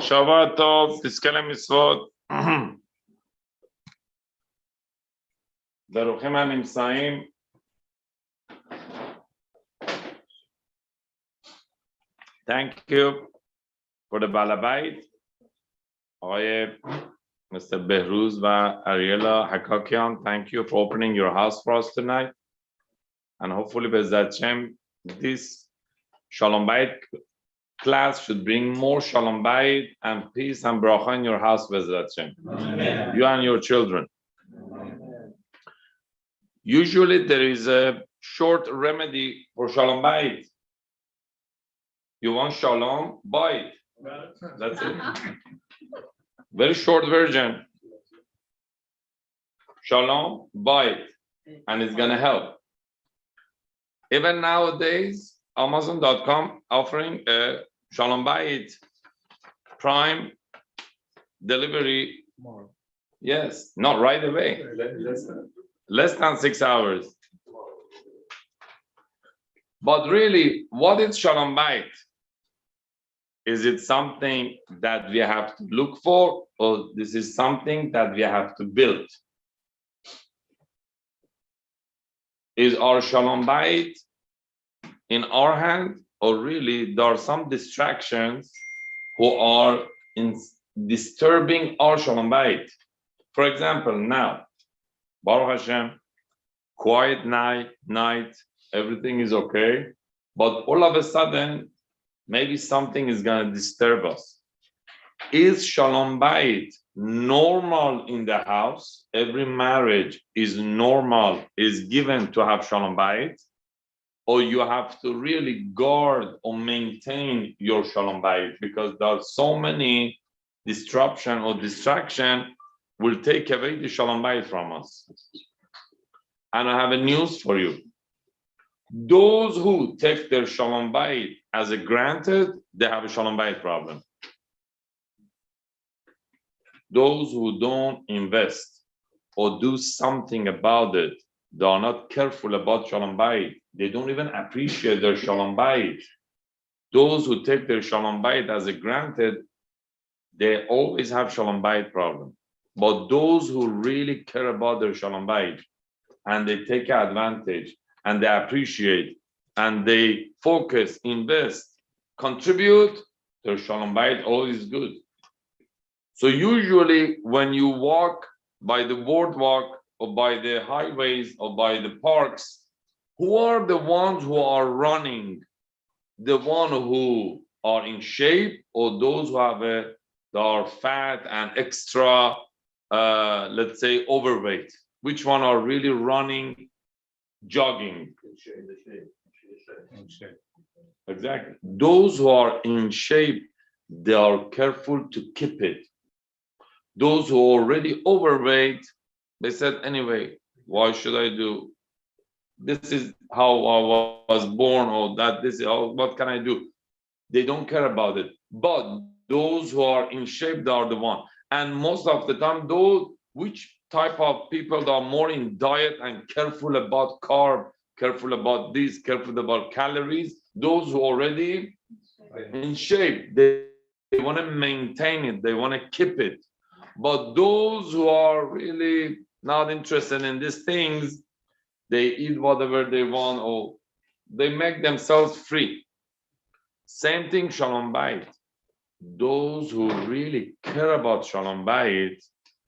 Shabbat Tov, Piskele Mitzvot. Baruchim HaNimtzaim. Thank you for the Bayit. Mr. Behruz và Ariela Hakakian, thank you for opening your house for us tonight. And hopefully, Bezat Shem, this Shalom Bayit class should bring more Shalom Bayit and peace and bracha in your house, Bezat Shem. You and your children. Usually, there is a short remedy for Shalom Bayit. You want Shalom Bayit. That's it. Very short version. Shalom Bayit. And it's going to help. Even nowadays, Amazon.com offering a Shalom Bayit Prime delivery. Yes, not right away. Less than 6 hours. But really, what is Shalom Bayit? Is it something that we have to look for, or this is something that we have to build? Is our Shalom Bayit in our hand, or really there are some distractions who are disturbing our Shalom Bayit? For example, now, Baruch Hashem, quiet night, everything is okay, but all of a sudden, maybe something is going to disturb us. Is Shalom Bayit normal in the house? Every marriage is normal, is given to have Shalom Bayit, or you have to really guard or maintain your Shalom Bayit, because there are so many disruption or distraction will take away the Shalom Bayit from us. And I have a news for you. Those who take their Shalom Bayit as a granted, they have a Shalom Bayit problem. Those who don't invest or do something about it, they are not careful about Shalom Bayit. They don't even appreciate their Shalom Bayit. Those who take their Shalom Bayit as a granted, they always have Shalom Bayit problem. But those who really care about their Shalom Bayit and they take advantage and they appreciate and they focus, invest, contribute, their Shalom Bayit always good. So usually when you walk by the boardwalk or by the highways or by the parks, who are the ones who are running? The one who are in shape, or those who have they are fat and extra, let's say overweight? Which one are really running, jogging? Exactly. Those who are in shape, they are careful to keep it. Those who are already overweight, they said, anyway, why should I do? This is how I was born, or that this is what can I do? They don't care about it. But those who are in shape, they are the one. And most of the time, those which type of people that are more in diet and careful about carb, careful about this, careful about calories, those who are already in shape, they want to maintain it, they want to keep it. But those who are really not interested in these things, they eat whatever they want, or they make themselves free. Same thing, Shalom Bayit. Those who really care about Shalom Bayit,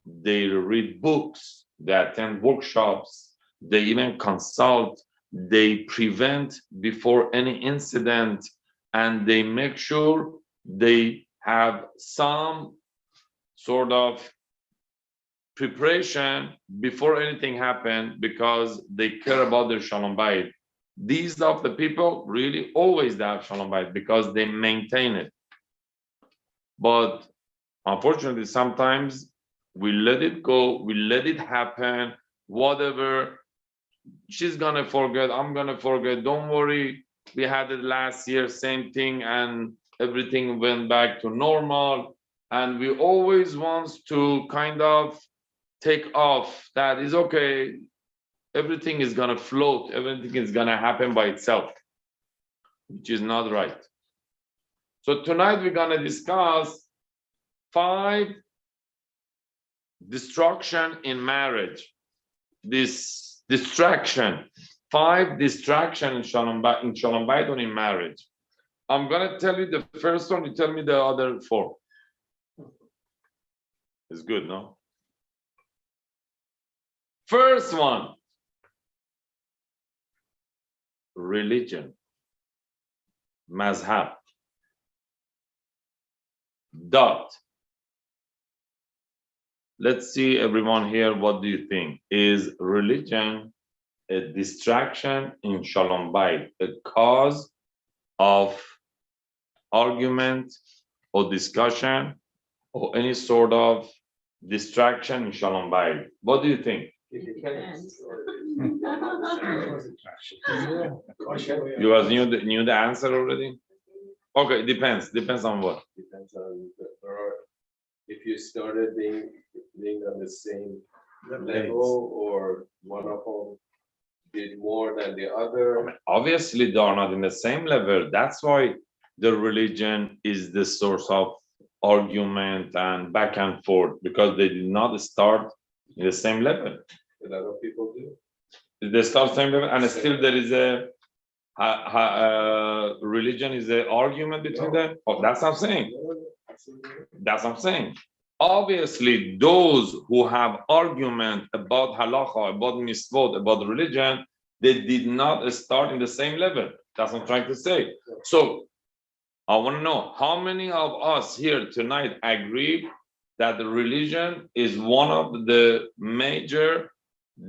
they read books, they attend workshops, they even consult, they prevent before any incident, and they make sure they have some sort of preparation before anything happens, because they care about their Shalom Bayit. These are the people really always have Shalom Bayit because they maintain it. But unfortunately, sometimes we let it go, we let it happen, whatever. She's gonna forget, I'm gonna forget, don't worry. We had it last year, same thing, and everything went back to normal. And we always want to kind of take off that is okay, everything is gonna float, everything is gonna happen by itself, which is not right. So tonight we're gonna discuss 5 destruction in marriage. This distraction. 5 distraction in Shalom Bayit or in marriage. I'm gonna tell you the first one. You tell me the other 4. It's good, no? First one. Religion. Mazhab. Dot. Let's see, everyone here, what do you think? Is religion a distraction in Shalom Bayit, a cause of argument or discussion or any sort of distraction in Shalom Bayit? What do you think? It depends. You guys knew the answer already? Okay, depends on what? Depends on if you started being on the same level, or one of them did more than the other. Obviously, they are not in the same level. That's why the religion is the source of argument and back and forth, because they did not start in the same level. A lot of people do. They start same level, and still there is a religion is an argument between them. Oh, that's what I'm saying. That's what I'm saying. Obviously, those who have argument about halacha, about mitzvot, about religion, they did not start in the same level. That's what I'm trying to say. So I want to know how many of us here tonight agree that the religion is one of the major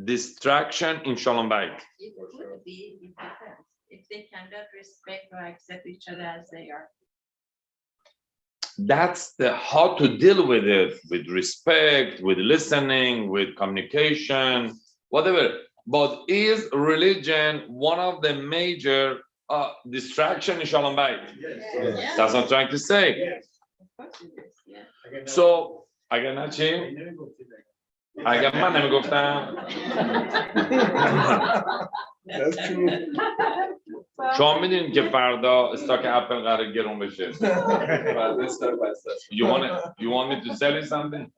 distraction in Shalom Bayit. It could be, it depends. If they cannot respect or accept each other as they are. That's the how to deal with it, with respect, with listening, with communication, whatever. But is religion one of the major distraction in Shalom Bayit? Yes. That's what I'm trying to say. Of course it is, yeah. So, اگر نه چی؟ اگر من نمیگفتم That's true. شما میدونید که فردا استاک اپل قرار گرون بشه. You want me to sell you something?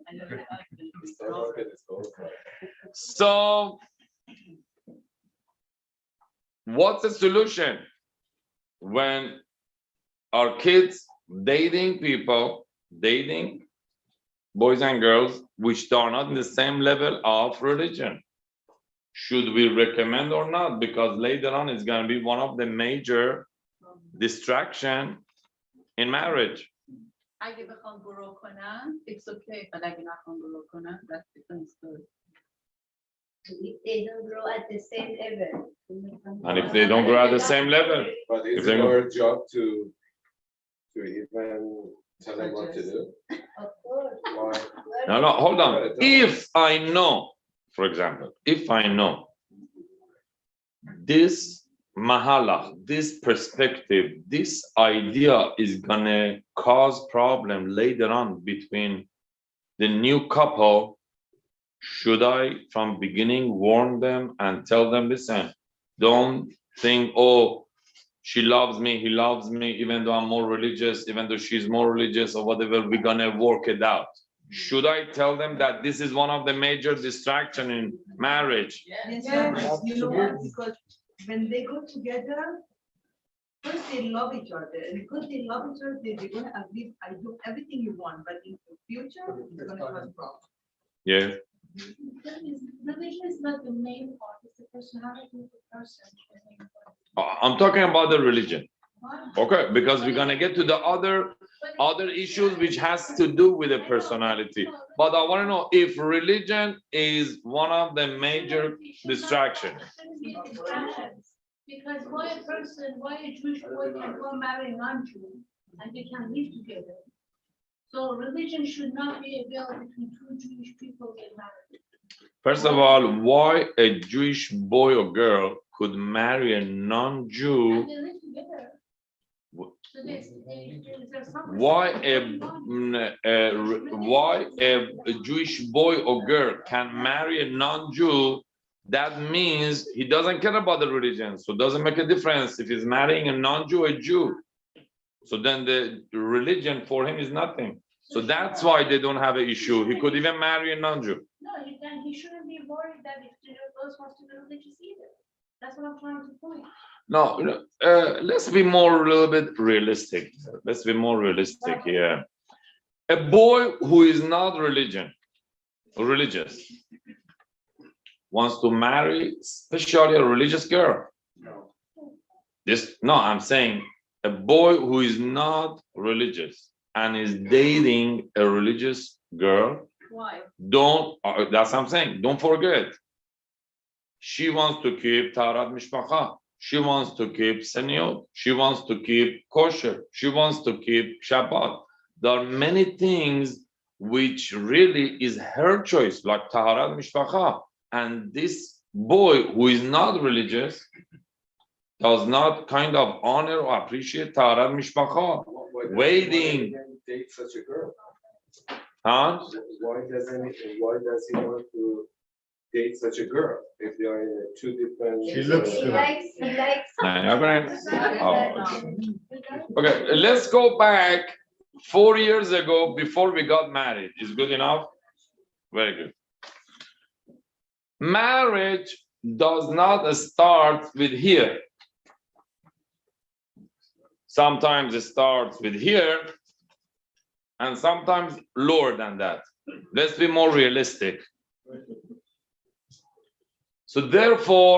So, what's the solution when our kids dating people, dating boys and girls which are not in the same level of religion? Should we recommend or not? Because later on it's going to be one of the major distraction in marriage. اگه بخوام برو کنم it's okay, but اگه نخوام برو کنم that's different story. If they don't grow at the same level. And if they don't grow at the same level, But If is they it go- our job to even tell them what to do? Of course. Why? no, hold on. If I know, for example, if I know this mahalach, this perspective, this idea is gonna cause problem later on between the new couple, should I from beginning warn them and tell them, listen, don't think, oh, she loves me, he loves me, even though I'm more religious, even though she's more religious or whatever, we're gonna work it out. Should I tell them that this is one of the major distraction in marriage? Yes. Yes, you know what, because when they go together, first they love each other, and because they love each other, they're gonna agree, I do everything you want, but in the future, it's gonna cause problems. Yeah. Religion is not the main part, it's the personality of the person. I'm talking about the religion. Okay, because we're gonna get to the other issues which has to do with the personality. But I want to know if religion is one of the major distractions. Because why a Jewish boy can go marry a non-Jew and they can live together? So religion should not be a veil between two Jewish people get married. First of all, why a Jewish boy or girl could marry a non-Jew? And they live together. So there's some. Why a Jewish boy or girl can marry a non-Jew? That means he doesn't care about the religion, so it doesn't make a difference if he's marrying a non-Jew or a Jew. So then the religion for him is nothing. So that's why they don't have an issue. He could even marry a non-Jew. No, he shouldn't be worried that if the girls wants to be religious either. That's what I'm trying to point. No, let's be more a little bit realistic. Let's be more realistic here. A boy who is not religious wants to marry, especially a religious girl. I'm saying a boy who is not religious and is dating a religious girl. Why? That's what I'm saying. Don't forget. She wants to keep Taharat Mishpacha. She wants to keep Seniot. She wants to keep kosher. She wants to keep Shabbat. There are many things which really is her choice, like Taharat Mishpacha. And this boy who is not religious does not kind of honor or appreciate Taharat Mishpacha. Waiting. Date such a girl. Huh? Why does he want to date such a girl if they are in two different? She looks He good. likes. Okay, let's go back 4 years ago before we got married. Is good enough? Very good. Marriage does not start with here. Sometimes it starts with here, and sometimes lower than that. Let's be more realistic. So therefore,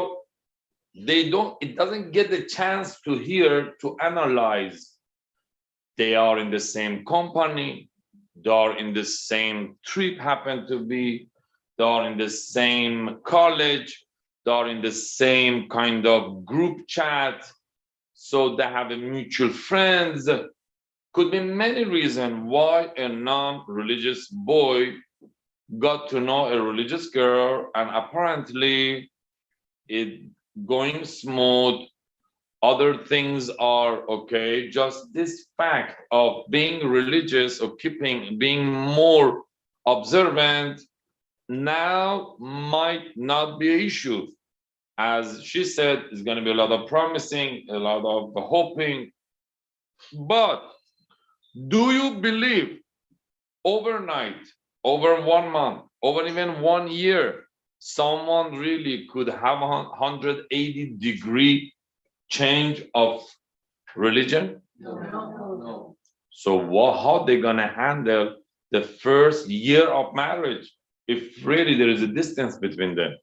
it doesn't get the chance to hear, to analyze. They are in the same company, they are in the same trip, happen to be, they are in the same college, they are in the same kind of group chat, so they have a mutual friends. Could be many reasons why a non-religious boy got to know a religious girl, and apparently it going smooth. Other things are okay. Just this fact of being religious or being more observant now might not be an issue. As she said, it's going to be a lot of promising, a lot of hoping. But do you believe overnight, over 1 month, over even 1 year, someone really could have a 180-degree change of religion? No. So how are they going to handle the first year of marriage if really there is a distance between them?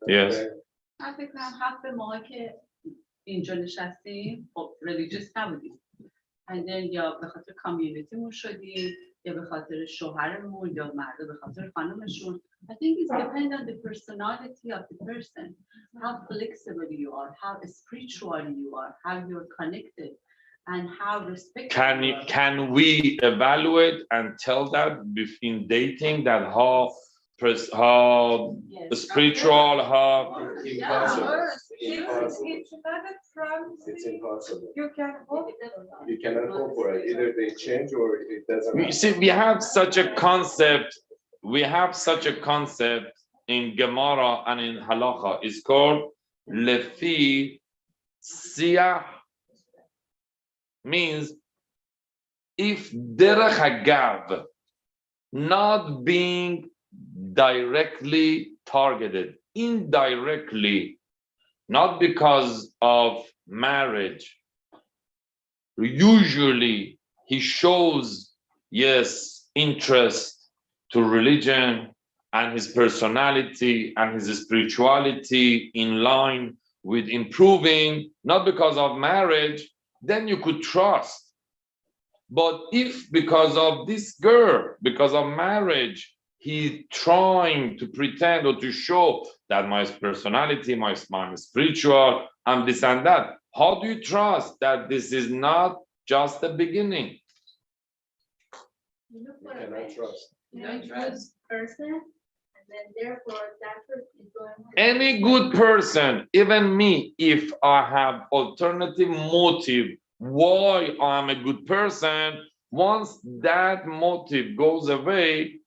Yes. من فکر کنم حق ما که اینجا نشستیم خب ریلیجیس نبودیم. And then یا به خاطر کامیونیتیمون شدیم یا به خاطر شوهرمون یا مرد به خاطر خانمشون. I think it's depend on the personality of the person, how flexible you are, how spiritual you are, how you're connected, and how respectful. Can we evaluate and tell that in dating that how Yes. spiritual, how Impossible. It's not a promise. It's impossible. You can hope. You cannot hope for it. Either they change or it doesn't. you see, we have such a concept. We have such a concept in Gemara and in Halacha. It's called lefi siyah. Means if derech hagav, not being directly targeted, indirectly, not because of marriage. Usually he shows, yes, interest to religion and his personality and his spirituality in line with improving, not because of marriage, then you could trust. But if because of this girl, because of marriage, he's trying to pretend or to show that my personality, my spiritual, I'm this and that, how do you trust that this is not just the beginning? You look You for a cannot match. trust. You know, good person, and then therefore that person is going to. Any good person, even me, if I have alternative motive why I'm a good person, once that motive goes away,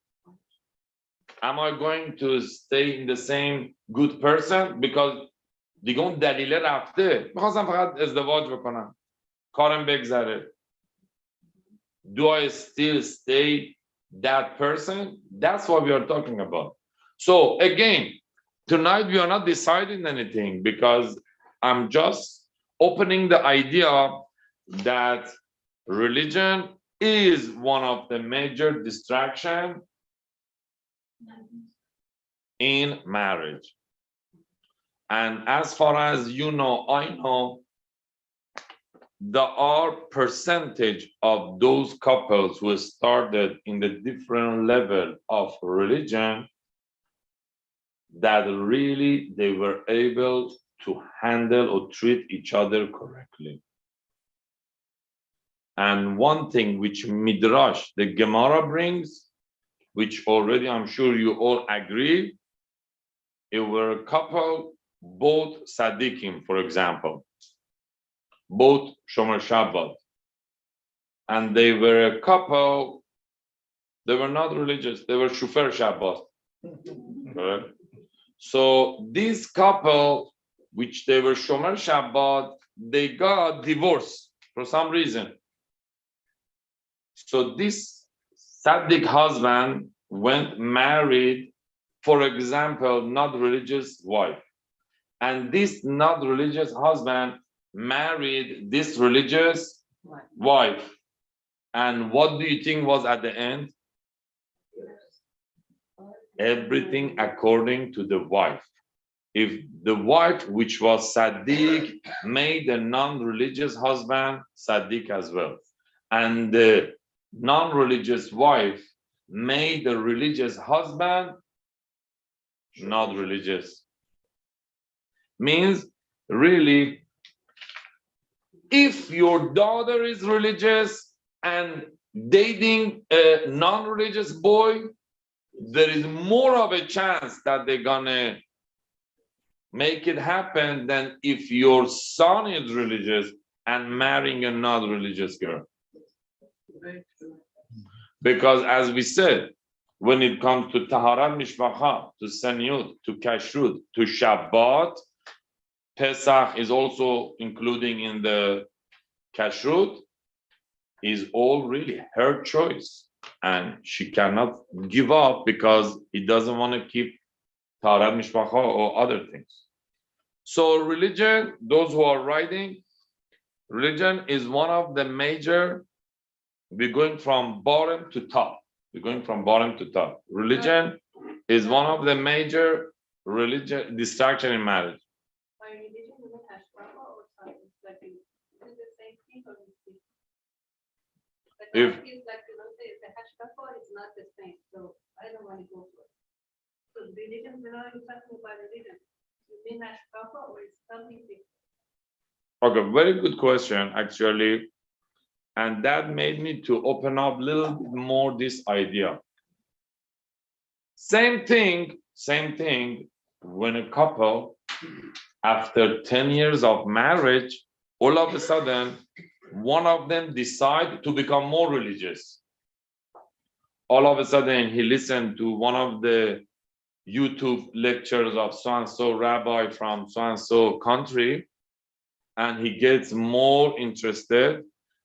am I going to stay in the same good person? Because دیگه اون دلیله رفته. میخواستم فقط ازدواج بکنم. کارم بگذره. do I still stay that person? That's what we are talking about. So again, tonight we are not deciding anything because I'm just opening the idea that religion is one of the major distractions in marriage. And as far as you know, I know, there are percentage of those couples who started in the different level of religion that really they were able to handle or treat each other correctly. And one thing which Midrash, the Gemara brings, which already I'm sure you all agree, it were a couple, both Sadiqim, for example, both Shomer Shabbat, and they were a couple, they were not religious, they were Shufer Shabbat. Correct? So this couple, which they were Shomer Shabbat, they got divorced for some reason. So this Sadiq husband went married, for example, not religious wife. And this not religious husband married this religious wife. And what do you think was at the end? Everything according to the wife. If the wife, which was Sadiq, made a non-religious husband Sadiq as well, and the non-religious wife made the religious husband not religious, means really, if your daughter is religious and dating a non-religious boy, there is more of a chance that they're gonna make it happen than if your son is religious and marrying a non-religious girl. Because as we said, when it comes to Taharat Mishpacha, to Saniut, to Kashrut, to Shabbat, Pesach is also including in the Kashrut, is all really her choice. And she cannot give up because he doesn't want to keep Taharat Mishpacha or other things. So religion, those who are writing, religion is one of the major, we're going from bottom to top. We're going from bottom to top. Religion is one of the major religion distraction in marriage. By religion, you mean hashkafa or something? Like, is it the same thing or different? But If- now it feels like, the hashkafa is not the same, so I don't want to go for it. So religion, when are you talking about religion? You mean hashkafa or is something different? Okay, very good question, actually. And that made me to open up a little bit more this idea. Same thing, when a couple, after 10 years of marriage, all of a sudden, one of them decide to become more religious. All of a sudden, he listened to one of the YouTube lectures of so-and-so rabbi from so-and-so country, and he gets more interested,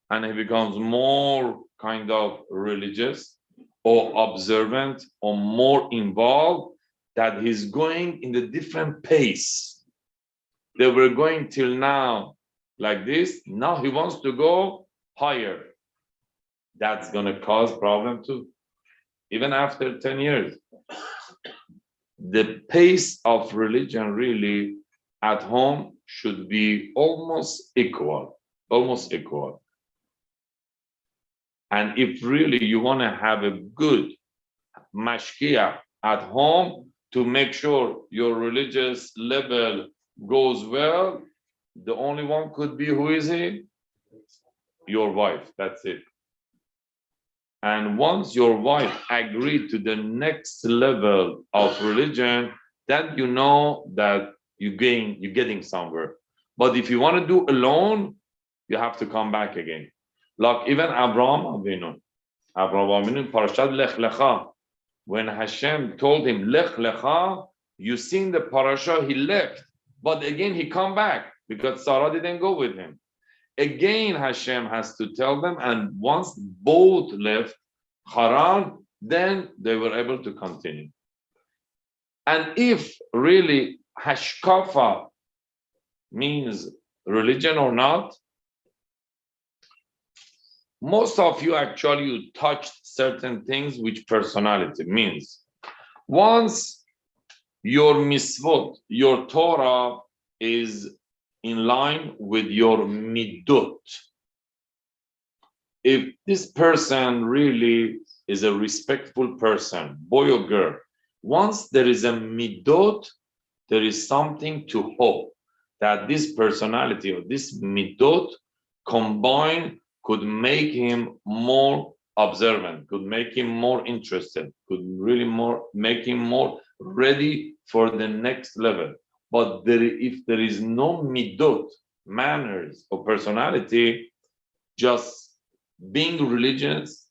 and he becomes more kind of religious or observant or more involved, that he's going in the different pace. They were going till now like this, now he wants to go higher. That's gonna cause problem too, even after 10 years. The pace of religion really at home should be almost equal. And if really you want to have a good mashkiach at home to make sure your religious level goes well, the only one could be, who is he? Your wife, that's it. And once your wife agreed to the next level of religion, then you know that you're getting somewhere. But if you want to do alone, you have to come back again. Like even Abraham Avinu, Parashat Lech Lecha, when Hashem told him Lech Lecha, you seen the parasha, he left, but again he come back because Sarah didn't go with him. Again, Hashem has to tell them, and once both left Haran, then they were able to continue. And if really Hashkafa means religion or not, most of you actually you touched certain things which personality means. Once your mitzvot, your Torah is in line with your midot. If this person really is a respectful person, boy or girl, once there is a midot, there is something to hope that this personality or this midot combined could make him more observant, could make him more interested, could really make him more ready for the next level. But if there is no midot, manners or personality, just being religious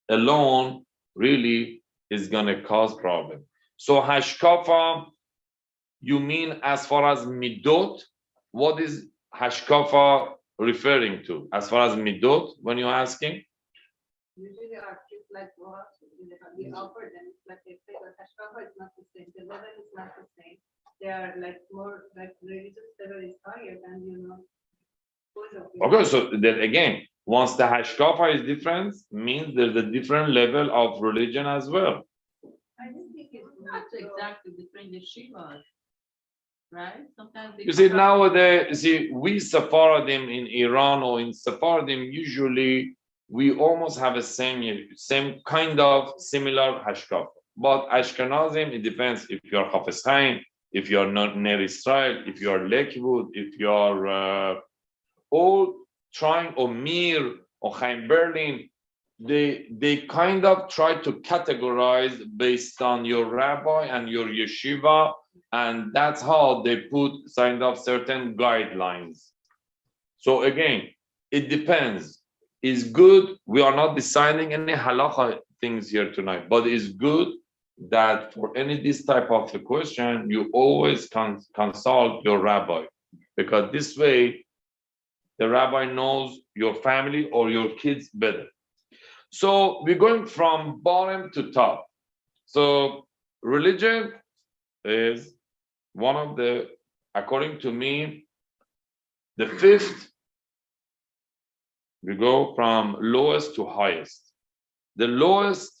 alone really is going to cause problem. So hashkafa, you mean as far as midot? What is hashkafa referring to? As far as midot, when you're asking? Usually our kids like go out, we offer them, like they say, but Hashkafa is not the same, the level is not the same. They are like more, like religious level is higher than, both of you. Okay, so then again, once the hashkafa is different, means there's a different level of religion as well. I don't think it's Not so- exactly different yeshivas, right? Sometimes they You see, come from- nowadays, we Sephardim in Iran or in Sephardim, usually we almost have a same kind of similar hashkafa. But Ashkenazim, it depends if you're Hafez Chaim, if you're not Ner Israel, if you're Lekwood, if you're all trying, or Mir, or Chaim Berlin, they kind of try to categorize based on your rabbi and your yeshiva, and that's how they put signed up certain guidelines. So again, it depends. It's good. We are not deciding any halacha things here tonight, but it's good that for any this type of a question, you always consult your rabbi, because this way the rabbi knows your family or your kids better. So we're going from bottom to top. So religion is one of the, according to me, the fifth. We go from lowest to highest. The lowest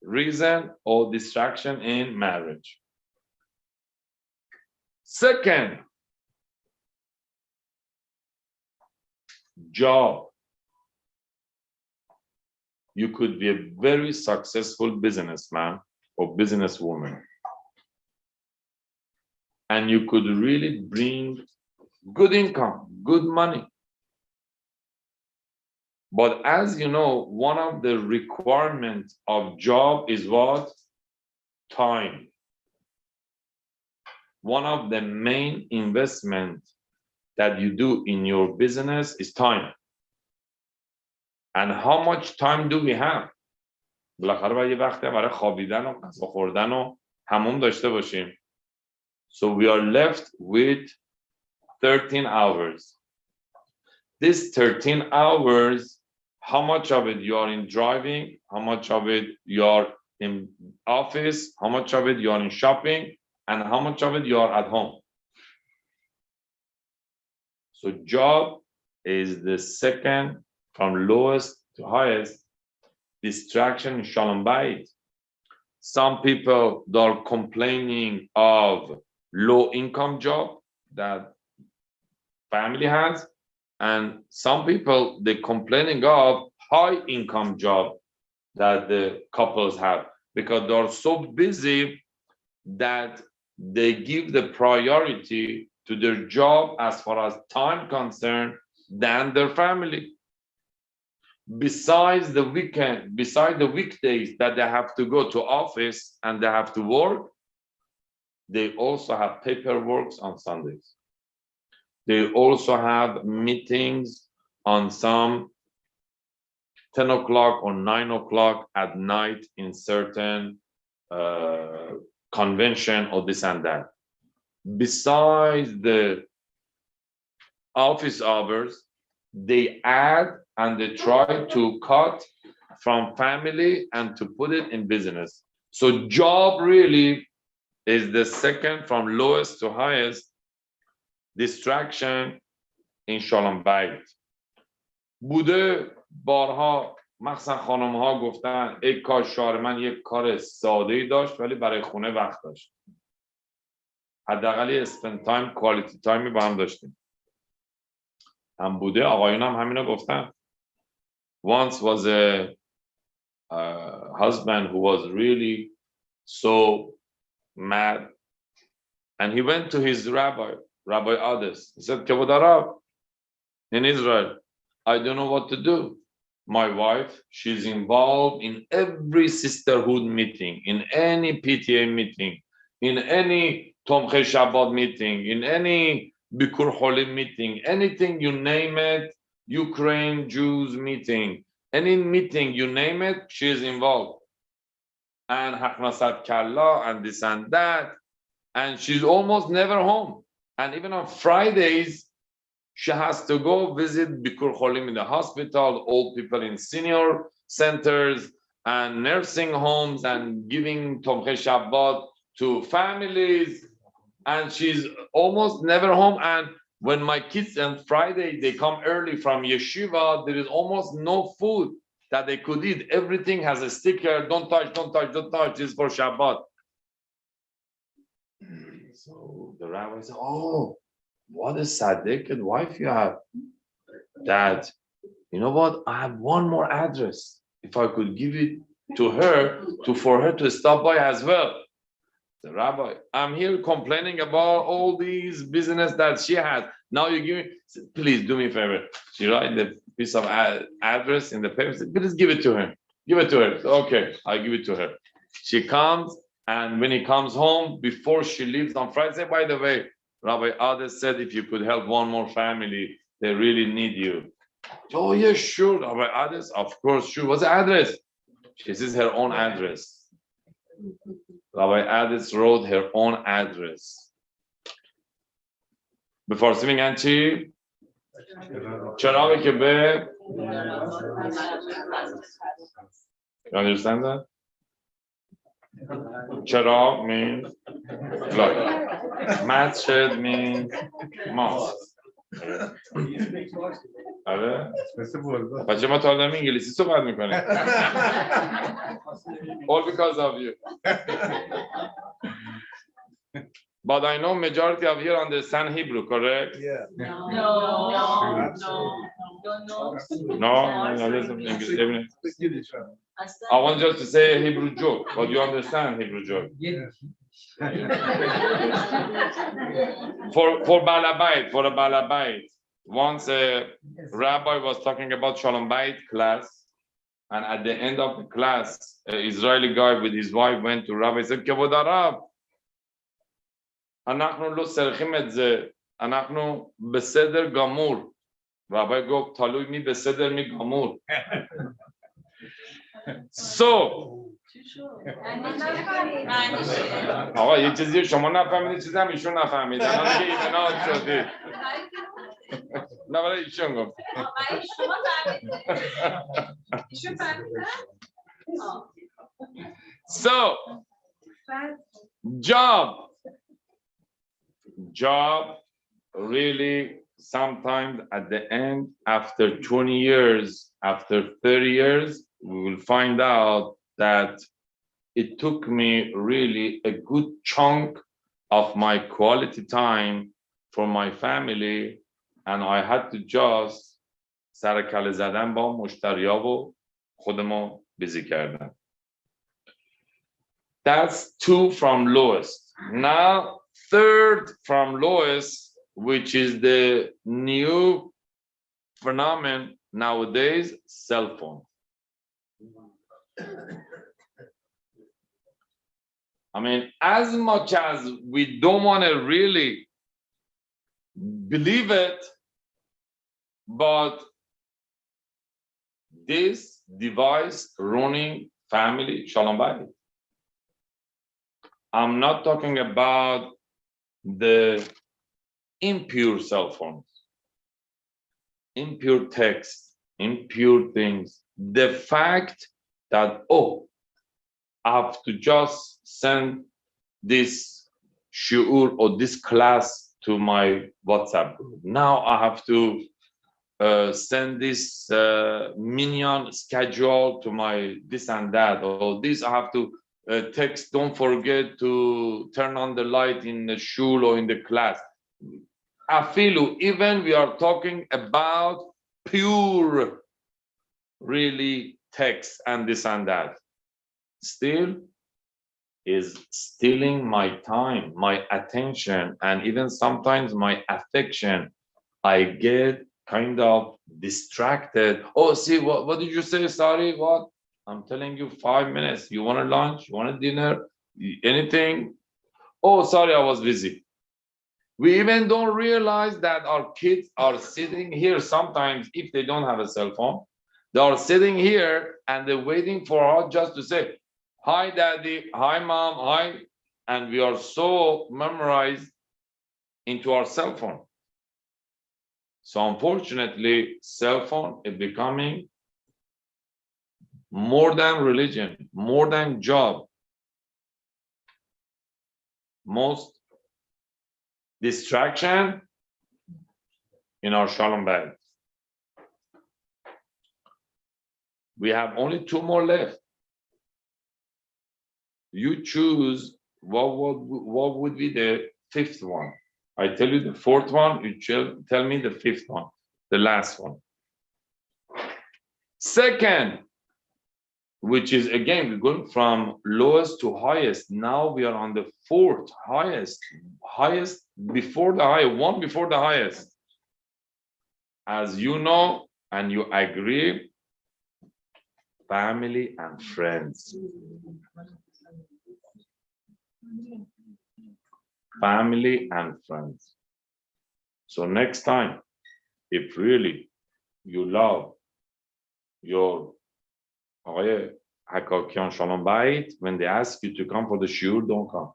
reason or distraction in marriage. Second, job. You could be a very successful businessman or businesswoman, and you could really bring good income, good money. But as you know, one of the requirements of job is what? Time. One of the main investments that you do in your business is time. And how much time do we have? بالاخره باید یه وقتی برای خوابیدن و غذا خوردن و حموم داشته باشیم. So we are left with 13 hours. This 13 hours, how much of it you are in driving, how much of it you are in office, how much of it you are in shopping, and how much of it you are at home. So job is the second from lowest to highest distraction in Shalom Bayit. Some people are complaining of low income job that family has, and some people they're complaining of high income job that the couples have, because they're so busy that they give the priority to their job as far as time concerned than their family. Besides the weekend, besides the weekdays that they have to go to office and they have to work, they also have paperwork on Sundays. They also have meetings on some 10 o'clock or 9 o'clock at night in certain convention or this and that. Besides the office hours, they add and they try to cut from family and to put it in business. So job really is the second from lowest to highest distraction in Shalom Bayit. بوده بارها مخصوصا خانم ها گفتن ای کاش شوهر من یک کار ساده ای داشت ولی برای خونه وقت داشت. حداقل یه spend time quality time با هم داشتیم. هم بوده آقایون هم همینو گفتن. Once was a husband who was really so mad and he went to his rabbi Ades. He said, Kavod Arab, in Israel, I don't know what to do. My wife, she's involved in every sisterhood meeting, in any PTA meeting, in any Tomche Shabbat meeting, in any Bikur Holim meeting, anything you name it, Ukraine Jews meeting, any meeting you name it, she is involved. And Haknasat Kalla and this and that. And she's almost never home. And even on Fridays, she has to go visit Bikur Cholim in the hospital, old people in senior centers and nursing homes and giving Tomche Shabbat to families. And she's almost never home. And when my kids on Friday, they come early from yeshiva, there is almost no food that they could eat. Everything has a sticker, don't touch, don't touch, don't touch, this is for Shabbat. So the rabbi said, oh, what a tzaddik wife you have. Dad, you know what? I have one more address. If I could give it to her, for her to stop by as well. The rabbi, I'm here complaining about all these business that she has. Now you give me, please do me a favor. She write the piece of address in the paper. Please give it to her. Give it to her. Okay, I give it to her. She comes, and when he comes home, before she leaves on Friday, say, by the way, Rabbi Ades said if you could help one more family, they really need you. Oh, yes, sure, Rabbi Ades, of course, sure. What's the address? She says her own address. Rabbi Ades wrote her own address. Before میگن چی؟ چراغی که به You understand that? Charag means light. Masjid means mosque. آره؟ بچه ما تا حالا انگلیسی صحبت میکنیم. All because of you. But I know majority of you understand Hebrew, correct? Yeah. No, I listen to English. I want just to say a Hebrew joke, but you understand Hebrew joke. For Balabait, for a Balabait. Once a rabbi was talking about Shalom Bayit class, and at the end of the class, an Israeli guy with his wife went to Rabbi and said, Kavod Arab, אנחנו לא צריכים את זה, אנחנו בסדר גמור. Rabbi גוף תלוי מי בסדר מי גמור. So, آقا یه چیزی شما نفهمیدید چیزی هم ایشون نفهمید. الان دیگه ایمنات شدید. نه برای ایشون گفت. So, job really sometimes at the end, after 20 years, after 30 years, we will find out that it took me really a good chunk of my quality time for my family, and I had to just سرکله زدن با مشتریا و خودمو busy کردن. That's two from lowest. Now, third from lowest, which is the new phenomenon nowadays, cell phone. I mean, as much as we don't want to really believe it, but this device running family, Shalom Bayit. I'm not talking about the impure cell phones. impure text, impure things. The fact that, oh, I have to just send this shiur or this class to my WhatsApp group. Now I have to send this minion schedule to my this and that, or this I have to text, don't forget to turn on the light in the shul or in the class. Afilu, even we are talking about pure, really text and this and that, still is stealing my time, my attention, and even sometimes my affection. I get kind of distracted. Oh, see, what did you say? Sorry, what? I'm telling you 5 minutes. You want a lunch? You want a dinner? Anything? Oh, sorry, I was busy. We even don't realize that our kids are sitting here sometimes, if they don't have a cell phone, they are sitting here and they're waiting for us just to say, hi, daddy, hi, mom, hi. And we are so memorized into our cell phone. So unfortunately, cell phone is becoming more than religion, more than job. Most distraction in our Shalom Bayit. We have only 2 more left. You choose what would be the 5th one. I tell you the 4th one, you tell me the 5th one, the last one. Second, which is again, we're going from lowest to highest. Now we are on the 4th highest before the high, one before the highest. As you know, and you agree, family and friends. Family and friends. So next time, if really you love your Hakakian Shalom Bayit, when they ask you to come for the shiur, don't come.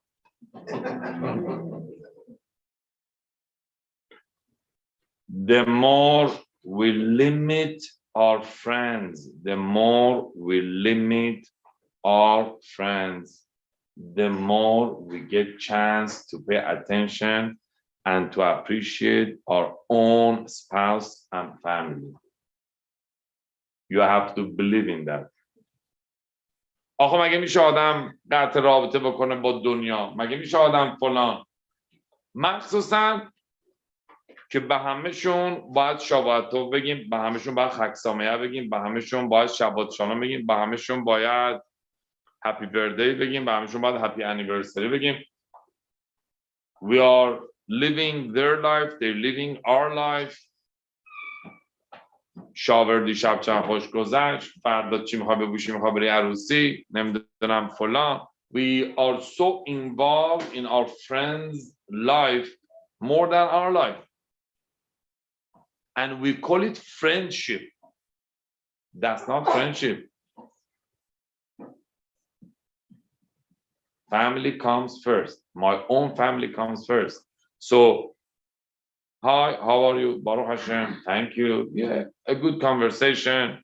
The more we limit our friends, the more we limit our friends, the more we get chance to pay attention and to appreciate our own spouse and family. You have to believe in that. آخه مگه میشه آدم قطع رابطه بکنه با دنیا؟ مگه میشه آدم فلان؟ مخصوصا که به همهشون باید شاباتو بگیم، به همهشون باید خکسامه بگیم، به همهشون باید شبات شالوم بگیم، به همهشون باید هپی بردی بگیم، به همهشون باید هپی انیورسری بگیم. We are living their life, they're living our life. شاور دیشب چند خوش گذشت، فردا چی میخوای بپوشی، میخوای بری عروسی، نمیدونم فلان. We are so involved in our friends' life more than our life. And we call it friendship. That's not friendship. Family comes first. My own family comes first. So, hi, how are you? Baruch Hashem. Thank you. Yeah, a good conversation.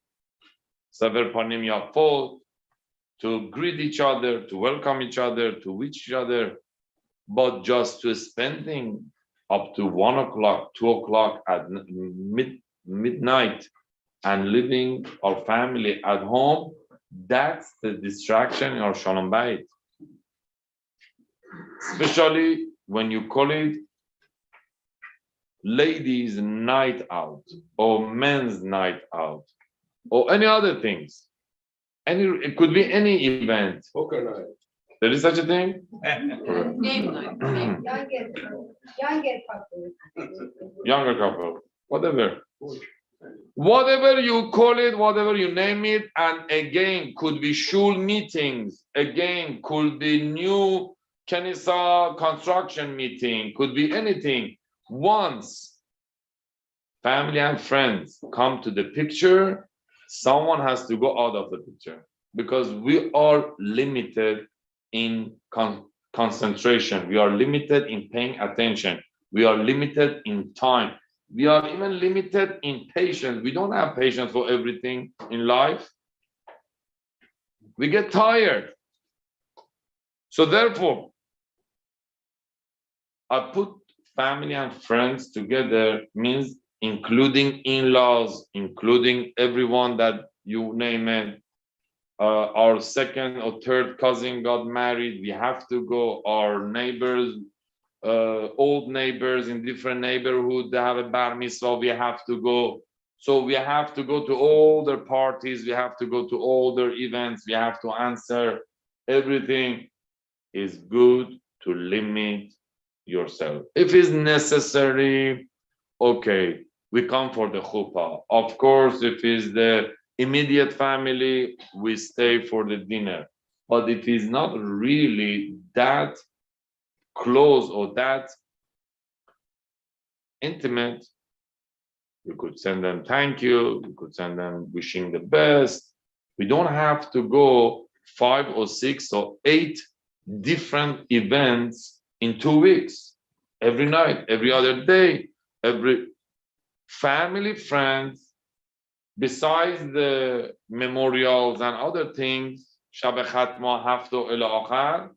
Sever panim yafot. To greet each other, to welcome each other, to wish each other. But just to spending up to 1 o'clock, 2 o'clock at midnight and leaving our family at home, that's the distraction in our Shalom Bayit. Especially when you call it ladies' night out or men's night out or any other things. It could be any event. Poker night. There is such a thing? Game night. Younger couple, whatever. Whatever you call it, whatever you name it, and again, could be shul meetings, again, could be new Kenisa construction meeting, could be anything. Once family and friends come to the picture, someone has to go out of the picture because we are limited in concentration. We are limited in paying attention. We are limited in time. We are even limited in patience. We don't have patience for everything in life. We get tired. So therefore, I put family and friends together, means including in-laws, including everyone that you name it. Our second or third cousin got married, we have to go. Our neighbors, old neighbors in different neighborhoods, they have a bar mitzvah, we have to go. So we have to go to all their parties, we have to go to all their events, we have to answer everything. Is good to limit yourself. If it's necessary, okay, we come for the chuppah. Of course, if it's the immediate family, we stay for the dinner. But if it's not really that close or that intimate, you could send them thank you, you could send them wishing the best. We don't have to go 5 or 6 or 8 different events in 2 weeks. Every night, every other day, every family, friends, besides the memorials and other things, Shab Khatma, Hafto ila Akhar,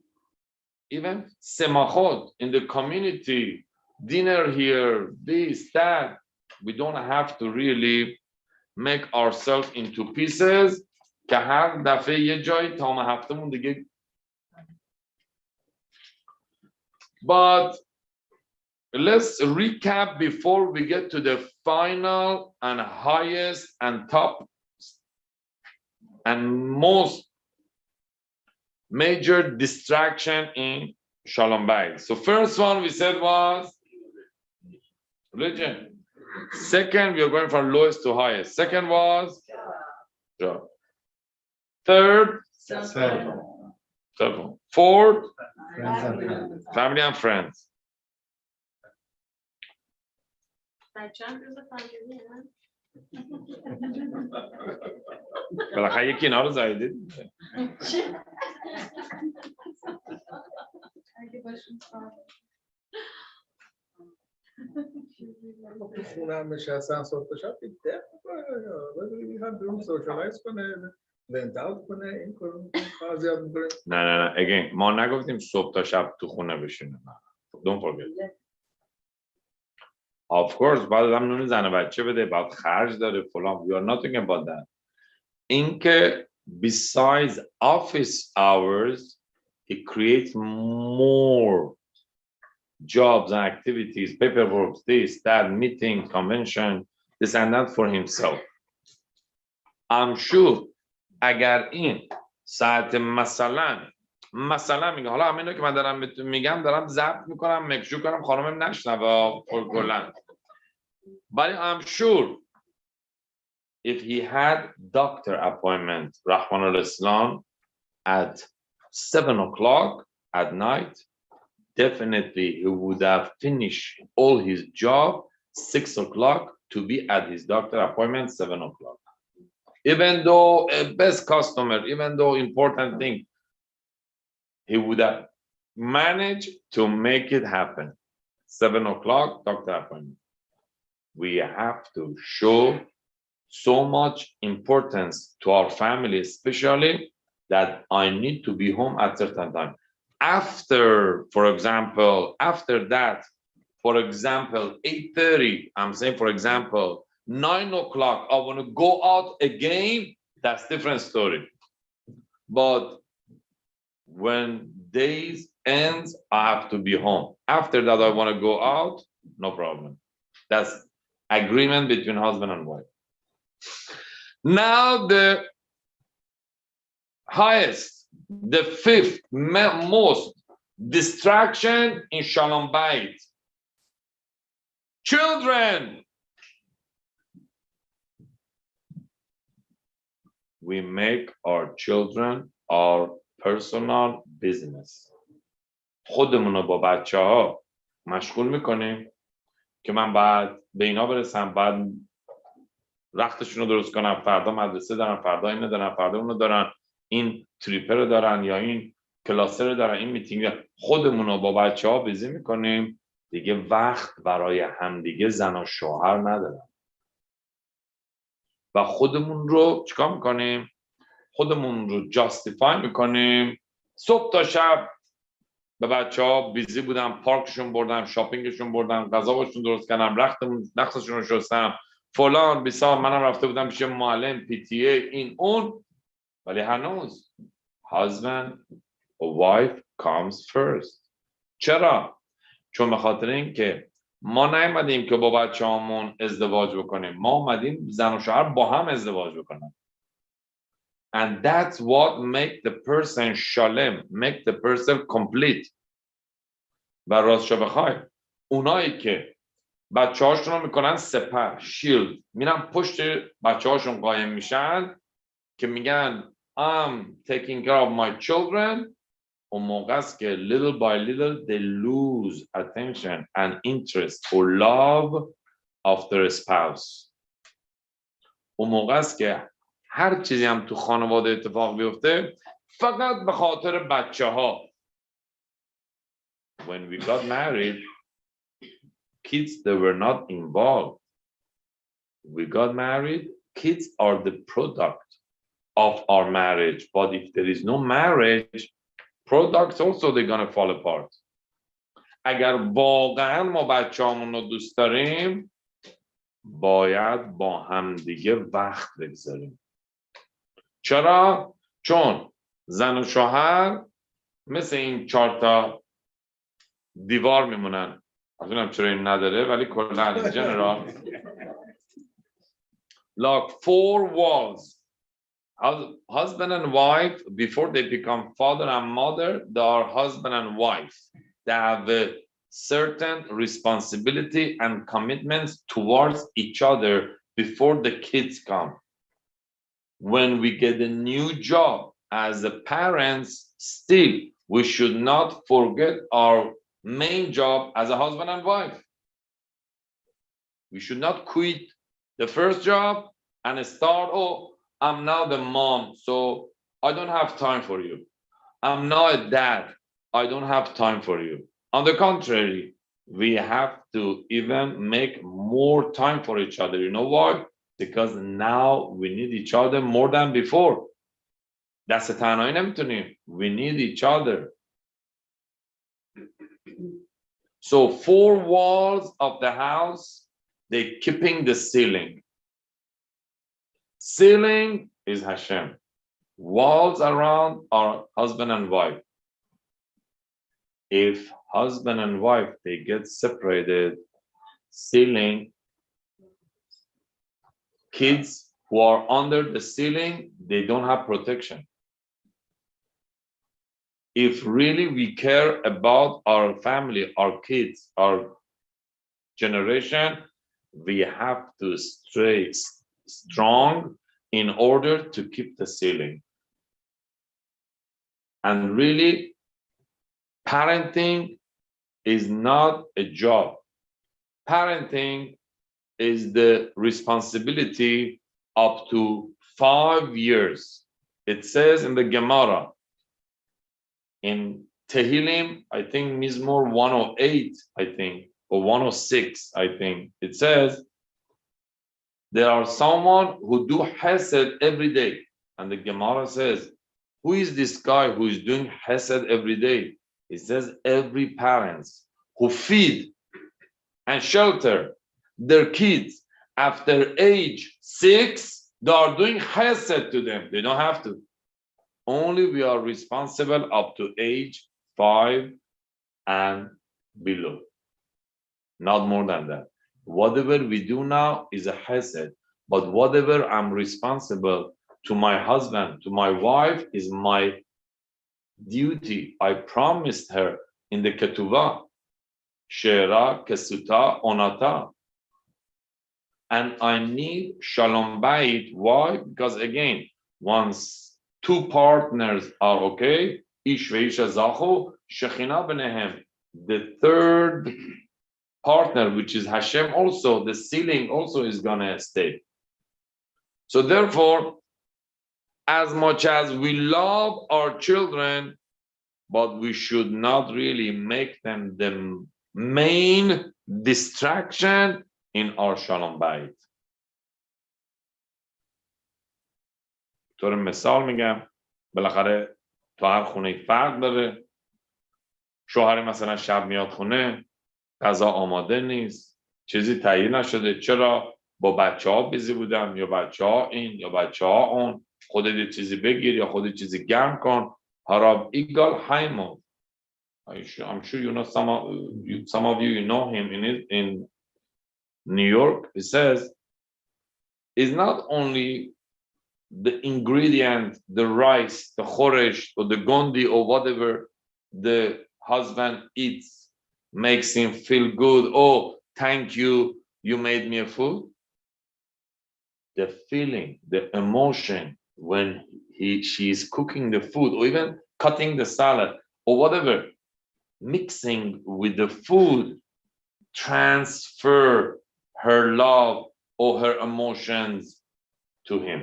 even semachot in the community, dinner here, this, that. We don't have to really make ourselves into pieces. که هر دفعه یه جایی تا ما هفتمون دیگه. But let's recap before we get to the final and highest and top and most major distraction in Shalom Bayit. So first one we said was religion. Second, we are going from lowest to highest. Second was job. Third, fourth, family and friends. بالاخره یکی اینا رو زایدید. تو خونه هم نشستن صبح تا شب دیگه هم بریم سوشالایز کنه لنت اوت کنه این کنه زیاد میکنه. نه again ما نگفتیم صبح تا شب تو خونه بشینه. Don't forget. Of course بعد هم نون زن بچه بده بعد خرج داره فلان. We are not talking about that. اینکه besides office hours it creates more jobs and activities, paperwork, this, that, meeting, convention, this and that for himself. I'm sure اگر این ساعت مثلا میگه حالا همینو که من دارم میگم دارم ضبط میکنم مکشو کنم خانمم نشنوه کلا. But I'm sure if he had doctor appointment Rahman al-Islam at 7 o'clock at night, definitely he would have finished all his job 6 o'clock to be at his doctor appointment 7 o'clock. Even though a best customer, even though important thing, he would have managed to make it happen. 7 o'clock, doctor appointment. We have to show so much importance to our family, especially that I need to be home at certain time. After, for example, after that, for example, 8:30, I'm saying, for example, 9 o'clock, I want to go out again, that's different story. But when days ends, I have to be home. After that, I want to go out, no problem. That's agreement between husband and wife. Now the highest, the fifth most distraction in Shalom Bayit. Children. We make our children our personal business. خودمونو با بچه‌ها مشغول میکنیم که من بعد به اینا برسم، بعد رختشون رو درست کنم، فردا مدرسه دارن، فردا اینو دارن، فردا اونو دارن، این تریپر رو دارن یا این کلاسر رو دارن، این میتینگ دارن. خودمون رو با بچه ها بیزی میکنیم دیگه وقت برای همدیگه زن و شوهر ندارن و خودمون رو چیکار میکنیم؟ خودمون رو جاستیفای میکنیم. صبح تا شب به بچه ها بیزی بودم، پارکشون بردم، شاپینگشون بردم، غذا باشون درست کردم، رختشون رو شستم، فلان بیسار، منم رفته بودم پیش معلم، PTA، این اون، ولی هنوز husband or wife comes first. چرا؟ چون به خاطر این که ما نیومدیم که با بچه هامون ازدواج بکنیم، ما اومدیم زن و شوهر با هم ازدواج بکنیم. And that's what make the person shalom, make the person complete. و راستشو بخوای اونایی که بچه هاشون رو میکنن سپر، شیلد، میرن پشت بچه هاشون قایم میشن که میگن I'm taking care of my children، اون موقع است که little by little they lose attention and interest or love of their spouse. اون موقع است که هر چیزی هم تو خانواده اتفاق بیفته فقط به خاطر بچه ها. When we got married, kids, they were not involved. We got married, kids are the product of our marriage. But if there is no marriage, products also they're gonna fall apart. اگر واقعا ما بچه‌هامون رو دوست داریم باید با همدیگه وقت بگذاریم. چرا؟ چون زن و شوهر مثل این 4 تا دیوار میمونن. نمیدونم چرا این نداره ولی کلا in general like 4 walls. Husband and wife, before they become father and mother, they are husband and wife. They have a certain responsibility and commitments towards each other before the kids come. When we get a new job as a parents, still we should not forget our main job as a husband and wife. We should not quit the first job and start, oh, I'm now the mom, so I don't have time for you. I'm now a dad, I don't have time for you. On the contrary, we have to even make more time for each other. You know why? Because now we need each other more than before. دست تنهایی نمیتونیم. We need each other. So 4 walls of the house, they're keeping the ceiling. Ceiling is Hashem. Walls around are husband and wife. If husband and wife, they get separated, ceiling, kids who are under the ceiling, they don't have protection. If really we care about our family, our kids, our generation, we have to stay strong in order to keep the ceiling. And really, parenting is not a job. Parenting is the responsibility up to 5 years. It says in the Gemara, in Tehillim, I think Mizmor 108, I think, or 106, I think, it says, there are someone who do Hesed every day. And the Gemara says, who is this guy who is doing Hesed every day? It says every parents who feed and shelter their kids after age 6, they are doing Hesed to them. They don't have to. Only we are responsible up to age 5 and below. Not more than that. Whatever we do now is a Hesed. But whatever I'm responsible to my husband, to my wife, is my duty. I promised her in the Ketuvah, Shera, Kesuta, Onata. And I need Shalom Bayit. Why? Because again, once 2 partners are okay, Ish ve'isha zachu, Shechina b'nehem. The third partner, which is Hashem also, the ceiling also is gonna stay. So therefore, as much as we love our children, but we should not really make them main distraction in our Shalom Bayit. طور مثال میگم بالاخره تو هر خونه فرق داره. شوهر مثلا شب میاد خونه، غذا آماده نیست، چیزی تهیه نشده. چرا؟ با بچه ها بیزی بودم، یا بچه ها این یا بچه ها اون، خودت یه چیزی بگیر یا خودت چیزی گرم کن. هراب ایگال هایمون. I'm sure you know some of you know him in New York. He says it's not only the ingredient, the rice, the choresh, or the gondi, or whatever the husband eats makes him feel good. Oh, thank you, you made me a food. The feeling, the emotion when she is cooking the food, or even cutting the salad, or whatever, mixing with the food, transfer her love or her emotions to him.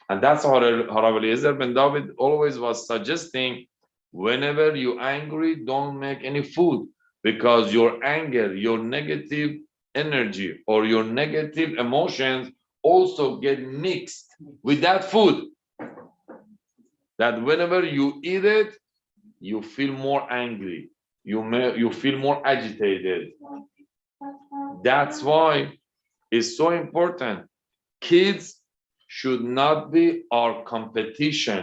And that's how Rabbi Eliezer ben David always was suggesting, whenever you're angry, don't make any food, because your anger, your negative energy, or your negative emotions also get mixed with that food. That whenever you eat it, you feel more angry, you feel more agitated. That's why it's so important. Kids should not be our competition.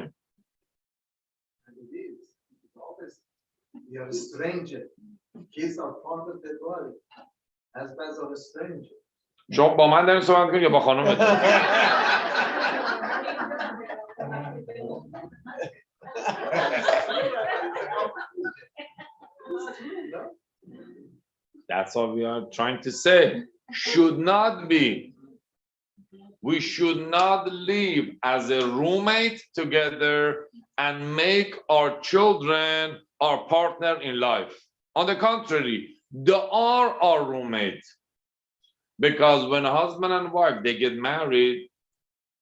And it is. It's always, we are a stranger. Kids are part of the body. Husbands are a stranger. شما با من دارین صحبت کنید یا با خانومتون؟ That's what we are trying to say. Should not be. We should not live as a roommate together and make our children our partner in life. On the contrary, they are our roommate. Because when a husband and wife, they get married,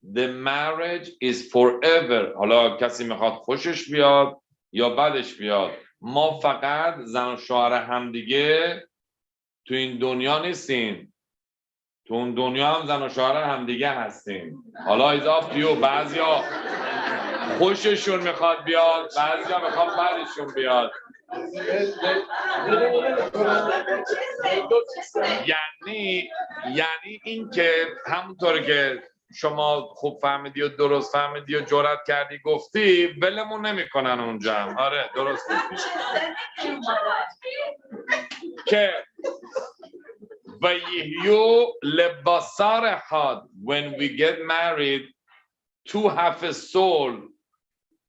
the marriage is forever. حالا کسی میخواد خوشش بیاد یا بدش بیاد. ما فقط زن و شوهر همدیگه تو این دنیا نیستیم. تو اون دنیا هم زن و شوهر همدیگه هستیم. حالا ایزاف بعضیا خوششون میخواد بیاد، بعضیا میخواد بدشون بیاد. یعنی این که همونطور که شما خوب فهمیدی و درست فهمیدی و جرأت کردی گفتی، ولمون نمیکنن اونجا هم. آره درست گفتی. که و یهیو لباسار حاد. When we get married, two have a soul,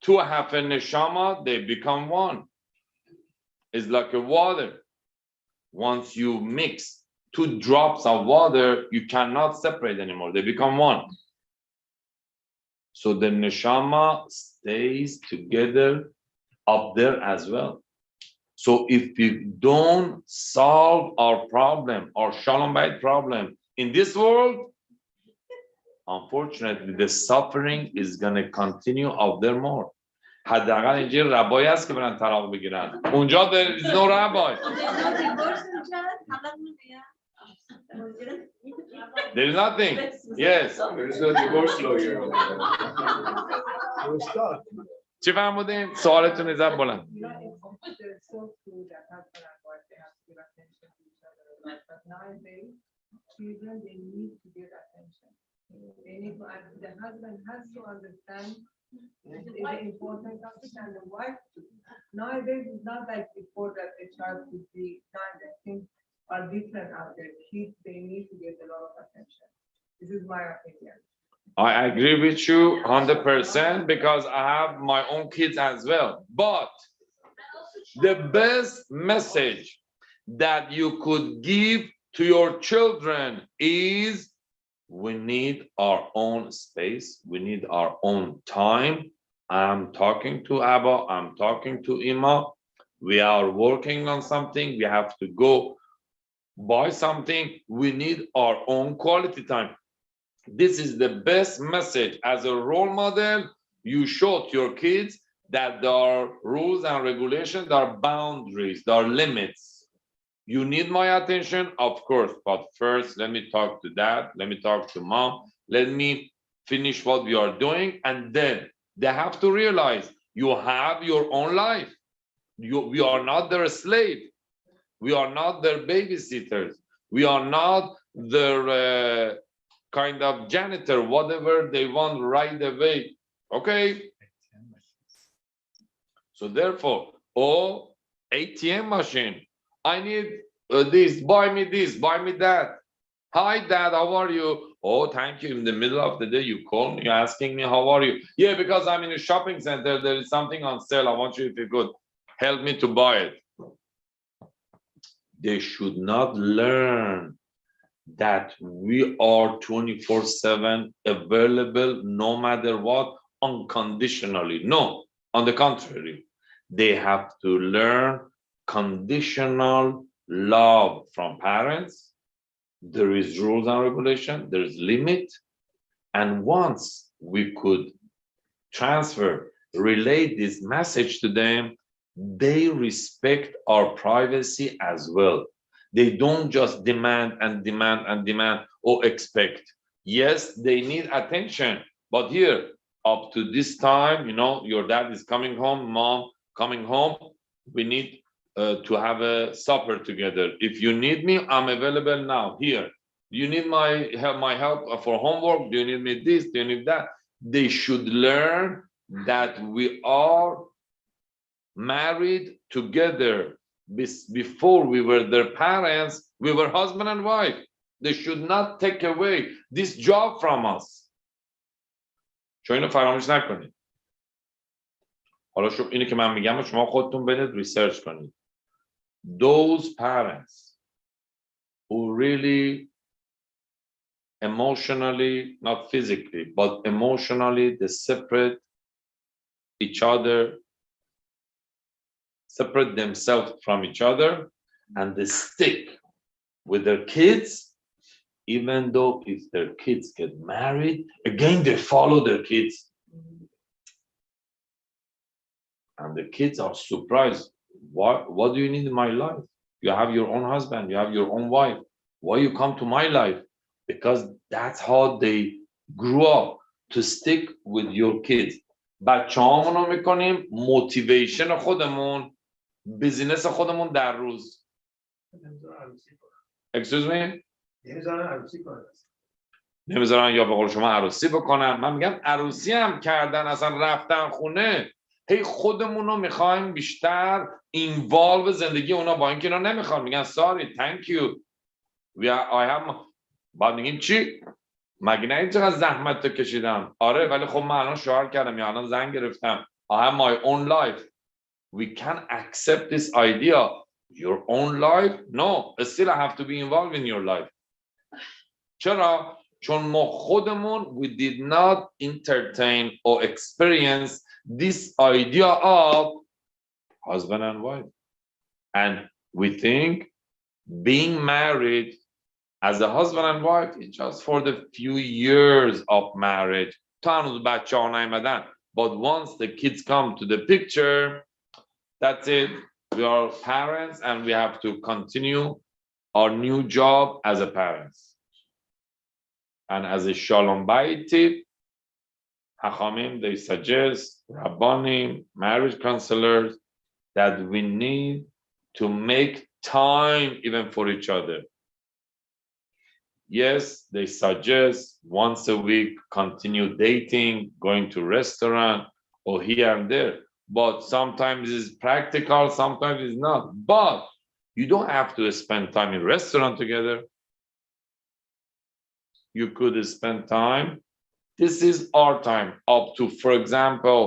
two have a neshama, they become one. It's like a water. Once you mix two drops of water, you cannot separate anymore. They become one. So the neshama stays together up there as well. So if we don't solve our problem, our Shalom Bayit problem in this world, unfortunately, the suffering is going to continue out there more. حداقل اینجا ربایی هست که برن طلاق بگیرن. اونجا there is no rabbi. There is nothing. Yes. There is no divorce lawyer. We'll start. چی فرمودین؟ سوالتون ایزد بلند. They're so true that husband and wife, they have to give attention to each other a lot. But nowadays, children, they need to give attention. They need to, and the husband has to understand the importance of it, and the wife too. Nowadays, it's not like before that the child could be kind of things are different out there. Kids, they need to get a lot of attention. This is my opinion. I agree with you 100% because I have my own kids as well. But the best message that you could give to your children is we need our own space. We need our own time. I'm talking to Abba. I'm talking to Ima. We are working on something. We have to go buy something. We need our own quality time. This is the best message. As a role model, you show to your kids that there are rules and regulations, there are boundaries, there are limits. You need my attention, of course, but first let me talk to dad, let me talk to mom, let me finish what we are doing, and then they have to realize you have your own life. We are not their slave. We are not their babysitters. We are not their kind of janitor, whatever they want right away. Okay? So therefore, ATM machine. I need this, buy me that. Hi, Dad, how are you? Oh, thank you. In the middle of the day, you call me, you're asking me, how are you? Yeah, because I'm in a shopping center. There is something on sale. I want you, if you could, help me to buy it. They should not learn that we are 24/7 available no matter what, unconditionally. No, on the contrary, they have to learn conditional love from parents. There is rules and regulation, there is limit. And once we could relay this message to them, they respect our privacy as well. They don't just demand or expect. Yes, they need attention, but here, up to this time, your dad is coming home, mom coming home, we need to have a supper together. If you need me, I'm available now. Here, do you need my help for homework? Do you need me this? Do you need that? They should learn that we are married together. Before we were their parents, we were husband and wife. They should not take away this job from us. چون اینو فراموش نکنید. حالا اینی که من میگم شما خودتون برید ریسرچ کنید. Those parents who really emotionally, not physically, but emotionally, they separate each other, separate themselves from each other, and they stick with their kids, even though if their kids get married, again they follow their kids. And the kids are surprised. What do you need in my life? You have your own husband, you have your own wife. Why you come to my life? Because that's how they grew up, to stick with your kids. بچه هامونو میکنیم موتیویشن خودمون، بیزینس خودمون در روز. Excuse me? نمیذارن یا به قول شما عروسی بکنن. من میگم عروسی هم کردن، اصلا رفتن خونه، هی خودمونو میخوایم بیشتر اینوالو زندگی اونا، با اینکه اینا نمیخوان، میگن sorry, thank you. I have. بعد میگیم چی؟ مگه نه چقدر زحمت کشیدم؟ آره، ولی خب من الان شوهر کردم یا الان زن گرفتم. I have my own life. We can accept this idea. Your own life? No, still I have to be involved in your life. چرا؟ چون ما خودمون we did not entertain or experience this idea of husband and wife. And we think being married as a husband and wife is just for the few years of marriage. But once the kids come to the picture, that's it. We are parents and we have to continue our new job as a parents. And as a Shalom Bayit tip, Hachamim, they suggest, Rabbanim, marriage counselors, that we need to make time even for each other. Yes, they suggest once a week, continue dating, going to restaurant or here and there. But sometimes it's practical, sometimes it's not. But you don't have to spend time in restaurant together. You could spend time. This is our time up to, for example,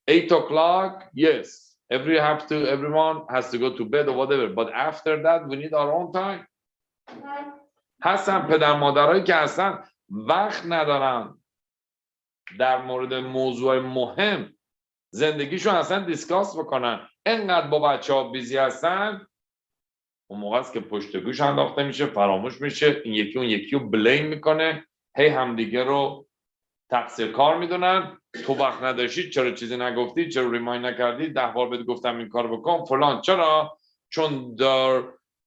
8 o'clock. Yes, everyone has to go to bed or whatever. But after that, we need our own time. هستن پدر مادرایی که اصلا وقت ندارن در مورد موضوع مهم زندگیشون اصلا دیسکاس بکنن، انقدر با بچه ها بیزی هستن، اون موقع است که پشت گوش انداخته میشه، فراموش میشه، این یکی اون یکی رو بلیم میکنه، هی همدیگه رو تقصیر کار میدونن. تو وقت نداشتی، چرا چیزی نگفتی، چرا ریمایند نکردی، 10 بار بهت گفتم این کار بکن فلان. چرا؟ چون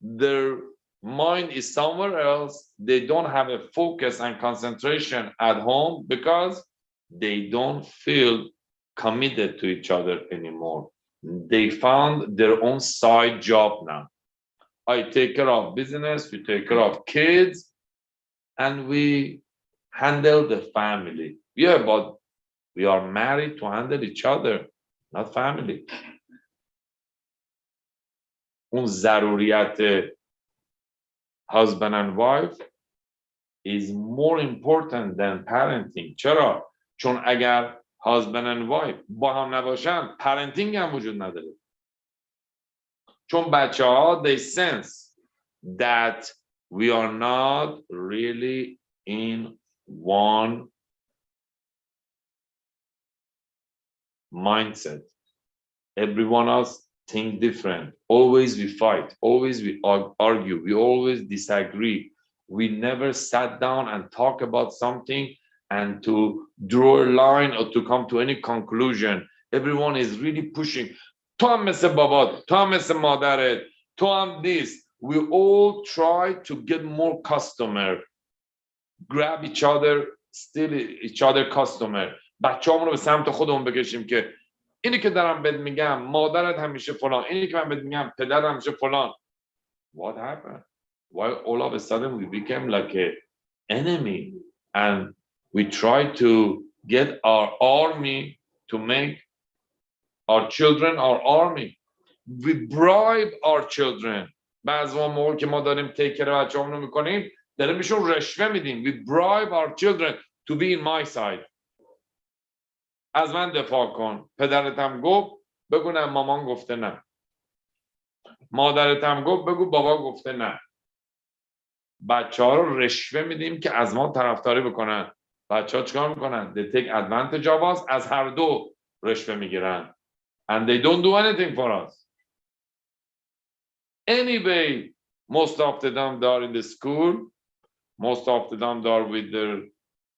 their mind is somewhere else. They don't have a focus and concentration at home because they don't feel committed to each other anymore. They found their own side job now. I take care of business, we take care of kids, and we handle the family. Yeah, but we are married to handle each other, not family. اون ضروریت husband and wife is more important than parenting. چرا؟ چون اگر husband and wife با هم نباشن parenting هم وجود نداره. چون بچه ها they sense that we are not really in one mindset. Everyone else think different. Always we fight. Always we argue. We always disagree. We never sat down and talk about something and to draw a line or to come to any conclusion. Everyone is really pushing. تو هم مثل بابات. تو هم مثل مادرت. تو هم this. We all try to get more customer. Grab each other, steal each other customer. بچه‌هامون رو به سمت خودمون بکشیم که اینی که دارم بهت میگم مادرت همیشه فلان، اینی که من بهت میگم پدر همیشه فلان. What happened? Why all of a sudden we became like a enemy and we try to get our army to make our children our army. We bribe our children. بعضی موقع که ما داریم تیکر بچه‌هامون رو میکنیم داریم بهشون رشوه میدیم. We bribe our children to be in my side. از من دفاع کن. پدرتم گفت بگو نه مامان گفته نه. مادرتم گفت بگو بابا گفته نه. بچه ها رو رشوه میدیم که از ما طرفداری بکنن. بچه ها چیکار میکنن؟ They take advantage of us. از هر دو رشوه میگیرن. And they don't do anything for us. Anyway, most of them are in the school. Most of them are with their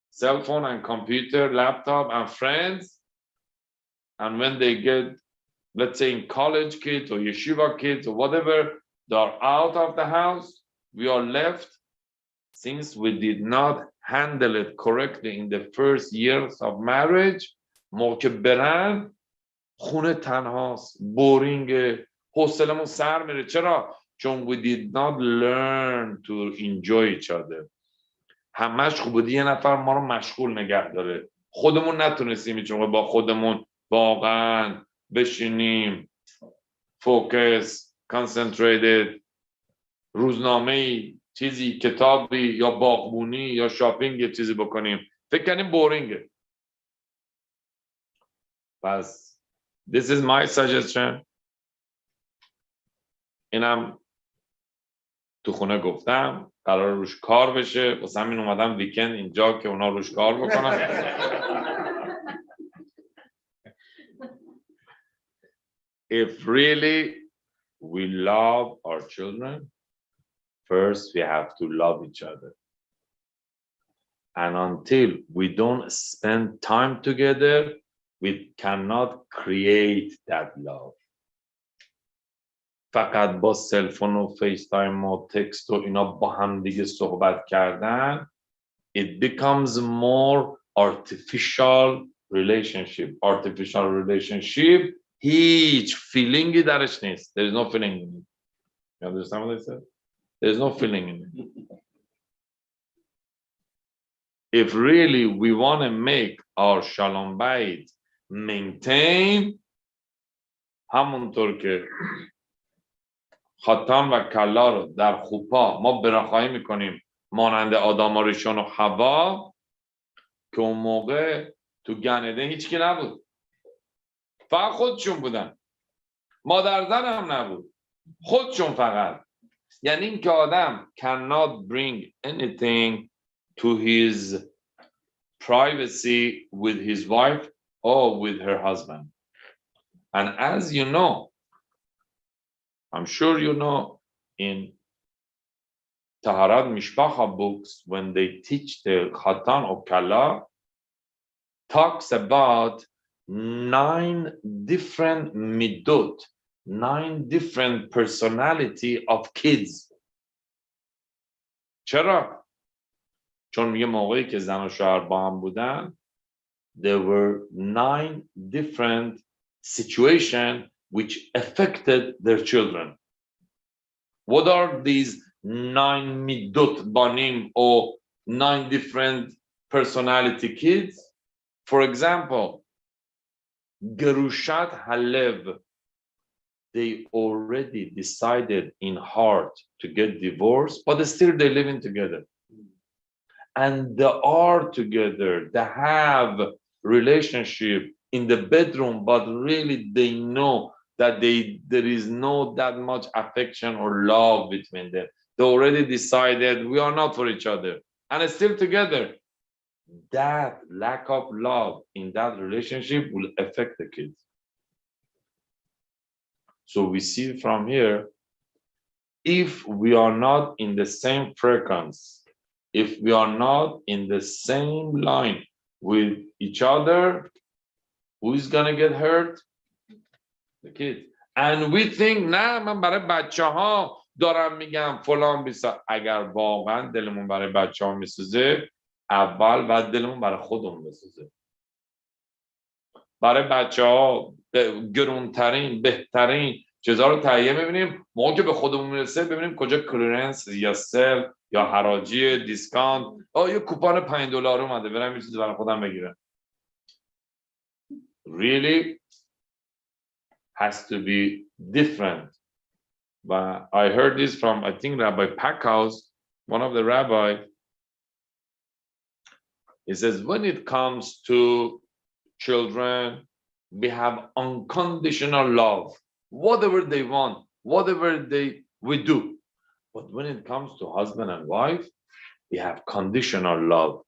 cell phone and computer, laptop and friends. And when they get, let's say in college kids or yeshiva kids or whatever, they are out of the house. We are left. Since we did not handle it correctly in the first years of marriage, موقع برن خونه تنهاست، بورینگ، حوصلمون سر میره. چرا؟ چون we did not learn to enjoy each other. همش خوب بودی یه نفر ما رو مشغول نگه داره. خودمون نتونستیم چون با خودمون واقعا بشینیم فوکس، concentrated، روزنامه‌ای، چیزی، کتابی یا باغبونی یا شاپینگ یه چیزی بکنیم. فکر کنیم بورینگه. پس this is my suggestion. اینم تو خونه گفتم قرار روش کار بشه. واسه همین اومدم ویکند اینجا که اونا روش کار بکنن. If really we love our children, first we have to love each other. And until we don't spend time together, we cannot create that love. فقط با سلفون و فیس تایم و تکست و اینا با هم دیگه صحبت کردن it becomes more artificial relationship. Artificial relationship هیچ feelingi درش نیست. There is no feeling in it. You understand what I said? There is no feeling in it. If really we want to make our Shalom Bayit maintain همونطور که خاتم و کلا رو در خوپا ما براخایی میکنیم مانند آدم و ریشان و حوا که اون موقع تو گنده هیچ کی نبود فقط خودشون بودن مادر زن هم نبود خودشون فقط یعنی این که آدم cannot bring anything to his privacy with his wife or with her husband. And as you know, I'm sure you know, in Taharat Mishpacha books, when they teach the Khatan or Kala, talks about 9 different midot, 9 different personality of kids. چرا؟ چون یه موقعی که زن و شوهر با هم بودن there were 9 different situations which affected their children. What are these 9 midot banim or 9 different personality kids? For example, Gerushat Halev, they already decided in heart to get divorced, but still they're living together. And they are together, they have relationship in the bedroom, but really they know that there is no that much affection or love between them. They already decided we are not for each other, and still together. That lack of love in that relationship will affect the kids. So we see from here, if we are not in the same frequency, if we are not in the same line with each other, who is gonna get hurt? The kids. And we think, نه من برای بچه ها دارم میگم فلان بیسا. اگر واقعا دلمون برای بچه ها میسوزه، اول باید دلمون برای خودمون بسوزه. برای بچه ها گرونترین بهترین چیزها رو تهیه میبینیم، موقع که به خودمون میرسه ببینیم کجا کلرنس یا سل یا حراجی دیسکانت، یه کوپان $5 اومده برم یه چیزی برای خودم بگیرم. Really has to be different. But I heard this from, I think, Rabbi Packhouse, one of the rabbi. He says, when it comes to children, we have unconditional love. Whatever they want, whatever we do. But when it comes to husband and wife, we have conditional love.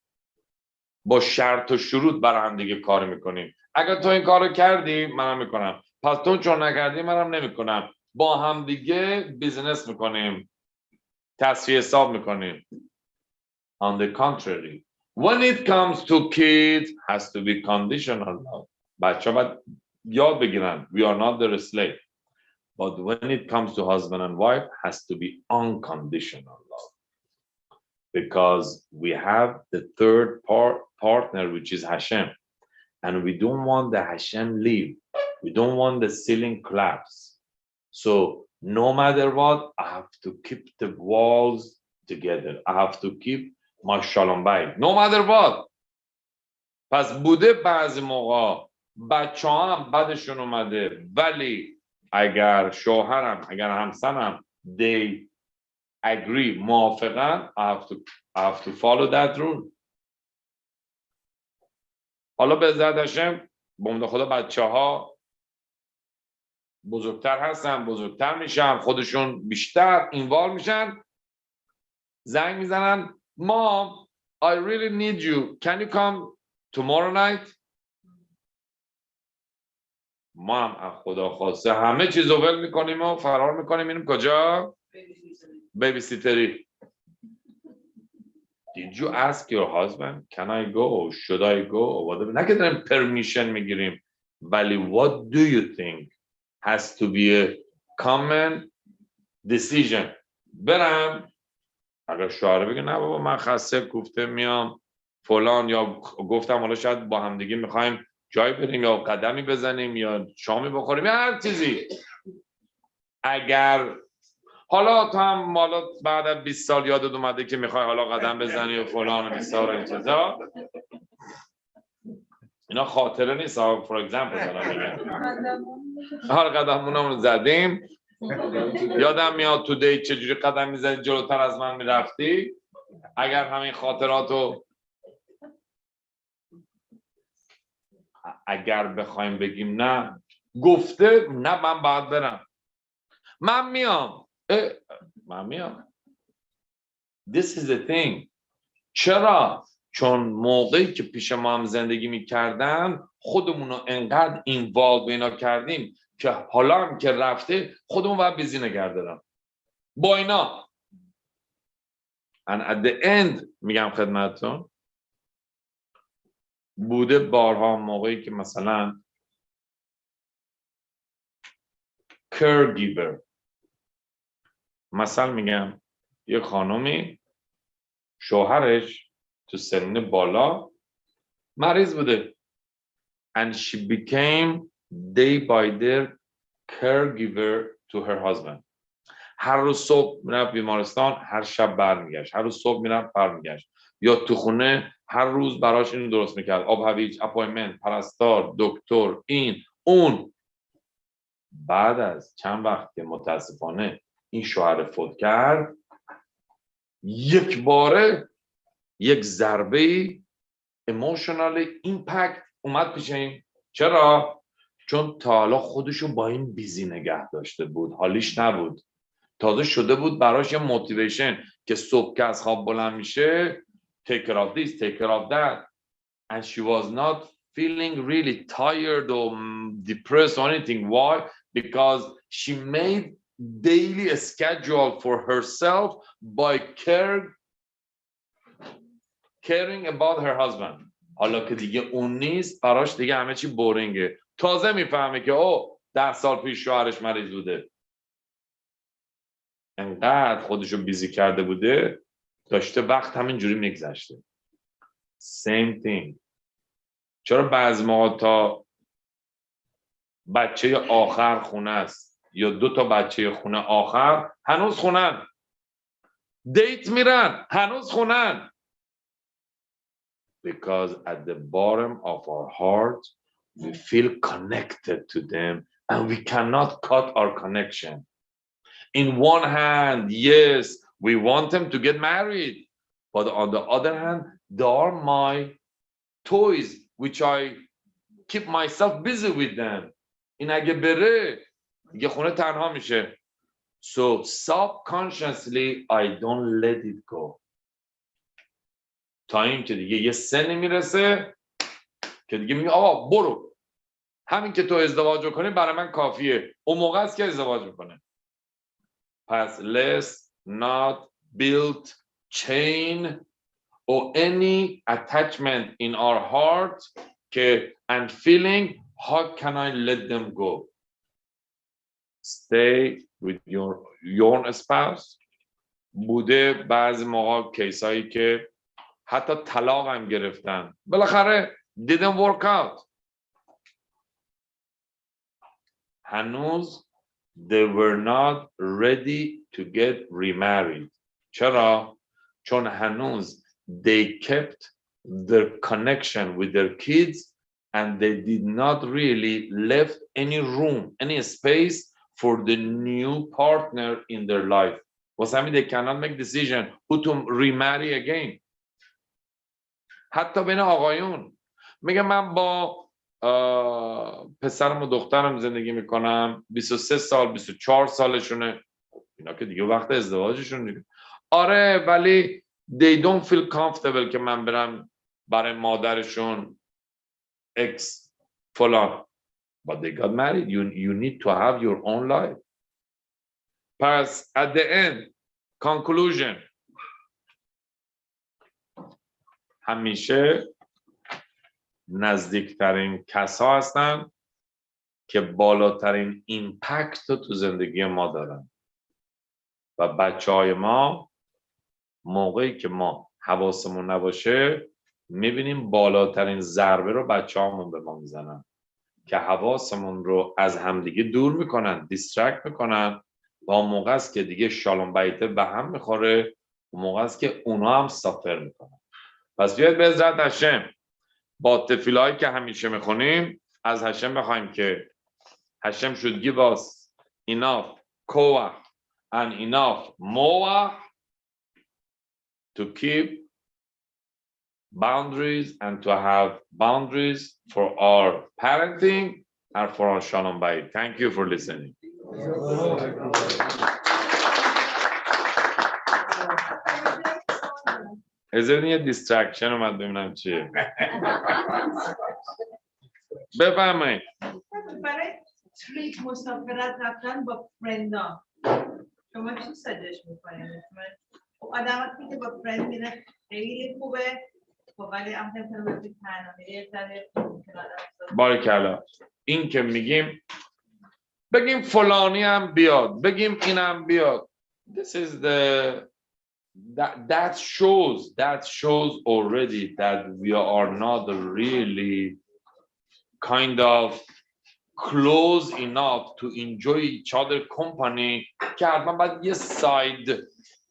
با شرط و شروط برای هم دیگه کار میکنیم. اگر تو این کارو کردی منم میکنم، پس تو چون نکردی منم نمیکنم. با هم دیگه بیزنس میکنیم، تصفیه حساب میکنیم. On the contrary, when it comes to kids, has to be conditional love. بچه باید یاد بگیرن, we are not their slave. But when it comes to husband and wife, has to be unconditional love. Because we have the third partner, which is Hashem. And we don't want the Hashem leave. We don't want the ceiling collapse. So no matter what, I have to keep the walls together. I have to keep my Shalom Bayit. No matter what. پس بوده بعضی موقع بچه هم بدشون اومده، ولی اگر شوهرم اگر همسرم they agree موافقن, I have to follow that rule. حالا به عزت هشم بمده خدا بچه ها بزرگتر هستن، بزرگتر میشن، خودشون بیشتر اینوال میشن، زنگ میزنن Mom, I really need you. Can you come tomorrow night? ما هم خدا خواسته همه چیز رو ول میکنیم و فرار میکنیم میریم کجا؟ بیبی سیتری. Did you ask your husband, can I go or should I go or whatever? نه که داریم permission میگیریم، ولی what do you think has to be a common decision. برم اگر شوهر بگه نه بابا من خسته کوفته میام فلان، یا گفتم حالا شاید با همدیگه میخوایم جای بریم یا قدمی بزنیم یا شامی بخوریم یا هر چیزی. اگر حالا تو هم حالا بعد از 20 سال یادت اومده که میخوای حالا قدم بزنی و فلان و بیسار و این چیزا، اینا خاطره نیست. فور اگزامپل دارم میگم حالا قدمونمون رو زدیم، یادم میاد تو دی چجوری قدم میزنی جلوتر از من میرفتی. اگر همین خاطراتو اگر بخوایم بگیم نه گفته نه من باید برم، من میام من میام. This is the thing. چرا؟ چون موقعی که پیش ما هم زندگی میکردن خودمون رو انقدر اینوالو به اینا کردیم که حالا هم که رفته خودمون باید بیزی نگه دارم با اینا. And at the end میگم خدمتتون بوده بارها موقعی که مثلا caregiver. مثلا میگم یه خانومی شوهرش تو سن بالا مریض بوده and she became day by day caregiver to her husband. هر روز صبح میرفت بیمارستان، هر شب برمیگشت، هر روز صبح میرفت برمیگشت، یا تو خونه هر روز براش اینو درست میکرد، آب هویج، اپایمنت، پرستار، دکتر، این اون. بعد از چند وقت که متاسفانه این شوهر فوت کرد، یک باره یک ضربه emotional impact اومد پیش این. چرا؟ چون تا حالا خودشو با این بیزی نگه داشته بود، حالیش نبود، تازه شده بود براش یه موتیویشن که صبح که از خواب بلند میشه take care of this, take care of that, and she was not feeling really tired or depressed or anything. Why? Because she made daily a schedule for herself by caring about her husband. حالا که دیگه اون نیست، براش دیگه همه چی بورینگه. تازه میفهمه که 10 سال پیش شوهرش مریض بوده، انقدر خودشو بیزی کرده بوده، داشته وقت همینجوری میگذشته. same thing. چرا بعضی موقع تا بچه آخر خونه است یا 2 تا بچه خونه آخر هنوز خونن، دیت میرن هنوز خونن؟ Because at the bottom of our heart we feel connected to them and we cannot cut our connection. In one hand, yes, we want them to get married, but on the other hand, they are my toys which I keep myself busy with them. این اگه بره دیگه خونه تنها میشه. So subconsciously I don't let it go. تا این که دیگه یه سنی میرسه که دیگه میگه آقا برو، همین که تو ازدواج کنی برای من کافیه. اون موقع است که ازدواج میکنه. پس let's not build chain or any attachment in our heart and feeling how can I let them go. Stay with your spouse. بوده بعضی موقع کیسایی که حتی طلاق هم گرفتن، بالاخره didn't work out. هنوز they were not ready to get remarried. چرا؟ چون هنوز they kept their connection with their kids and they did not really left any room, any space for the new partner in their life. واسه همین they cannot make decision who to remarry again. حتی بین آقایون میگه من با پسرم و دخترم زندگی میکنم، 23 سال 24 سالشونه، اینا که دیگه وقت ازدواجشون دیگه. آره ولی they don't feel comfortable که من برم برای مادرشون اکس فلان. But they got married. You need to have your own life. پس at the end conclusion همیشه نزدیکترین کسا هستن که بالاترین ایمپکت رو تو زندگی ما دارن و بچه‌های ما موقعی که ما حواسمون نباشه میبینیم بالاترین ضربه رو بچه‌هامون به ما میزنن که حواسمون رو از همدیگه دور میکنن، دیسترکت میکنن و اون موقع است که دیگه شالوم بیته به هم میخوره، اون موقع است که اونا هم سافر میکنن. پس بیاید به عزت هشم با تفیلایی که همیشه میخونیم از هشم بخوایم که هشم should give us enough koach and enough moach to keep boundaries and to have boundaries for our parenting and for our Shalom Bayit. Thank you for listening. از این یه distraction اومد ببینم چیه. بفهمید. برای تریپ مسافرت رفتن با فرندا شما چی سجش میکنید؟ آدم وقتی که با فرند میره خیلی خوبه ولی هم وقتی تنها میره یه ذره باریکلا. این که میگیم بگیم فلانی هم بیاد، بگیم اینم بیاد. This is that shows already that we are not really kind of close enough to enjoy each other company که حتما باید یه side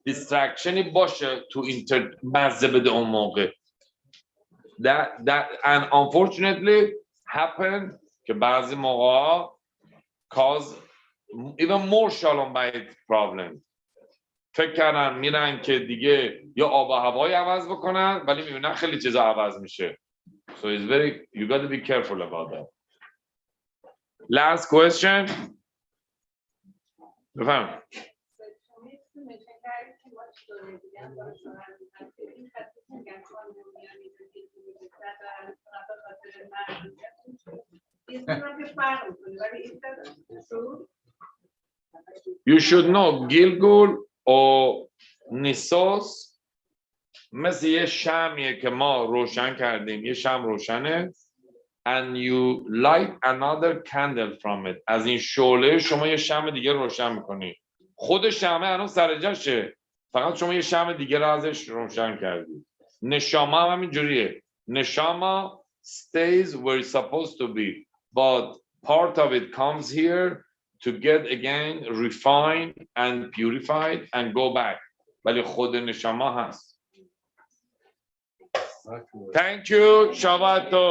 distractionی باشه تو مزه بده اون موقع. That and unfortunately happened که بعضی موقع cause even more Shalom Bayit problem. فکر کردن میرن که دیگه یا آب و هوایی عوض بکنن ولی میبینن خیلی چیزا عوض میشه. So it's very, you got to be careful about that. Last question. بفهم. You should know Gilgul or Nisos مثل یه شمعیه که ما روشن کردیم، یه شمع روشنه and you light another candle from it. از این شعله شما یه شمع دیگه روشن میکنی. خود شمع الان سر جاشه، فقط شما یه شمع دیگه رو ازش روشن کردی. نشاما هم همین جوریه. نشاما stays where it's supposed to be, but part of it comes here to get again refined and purified and go back. ولی خود نشاما هست. Thank you. Shabbat tov.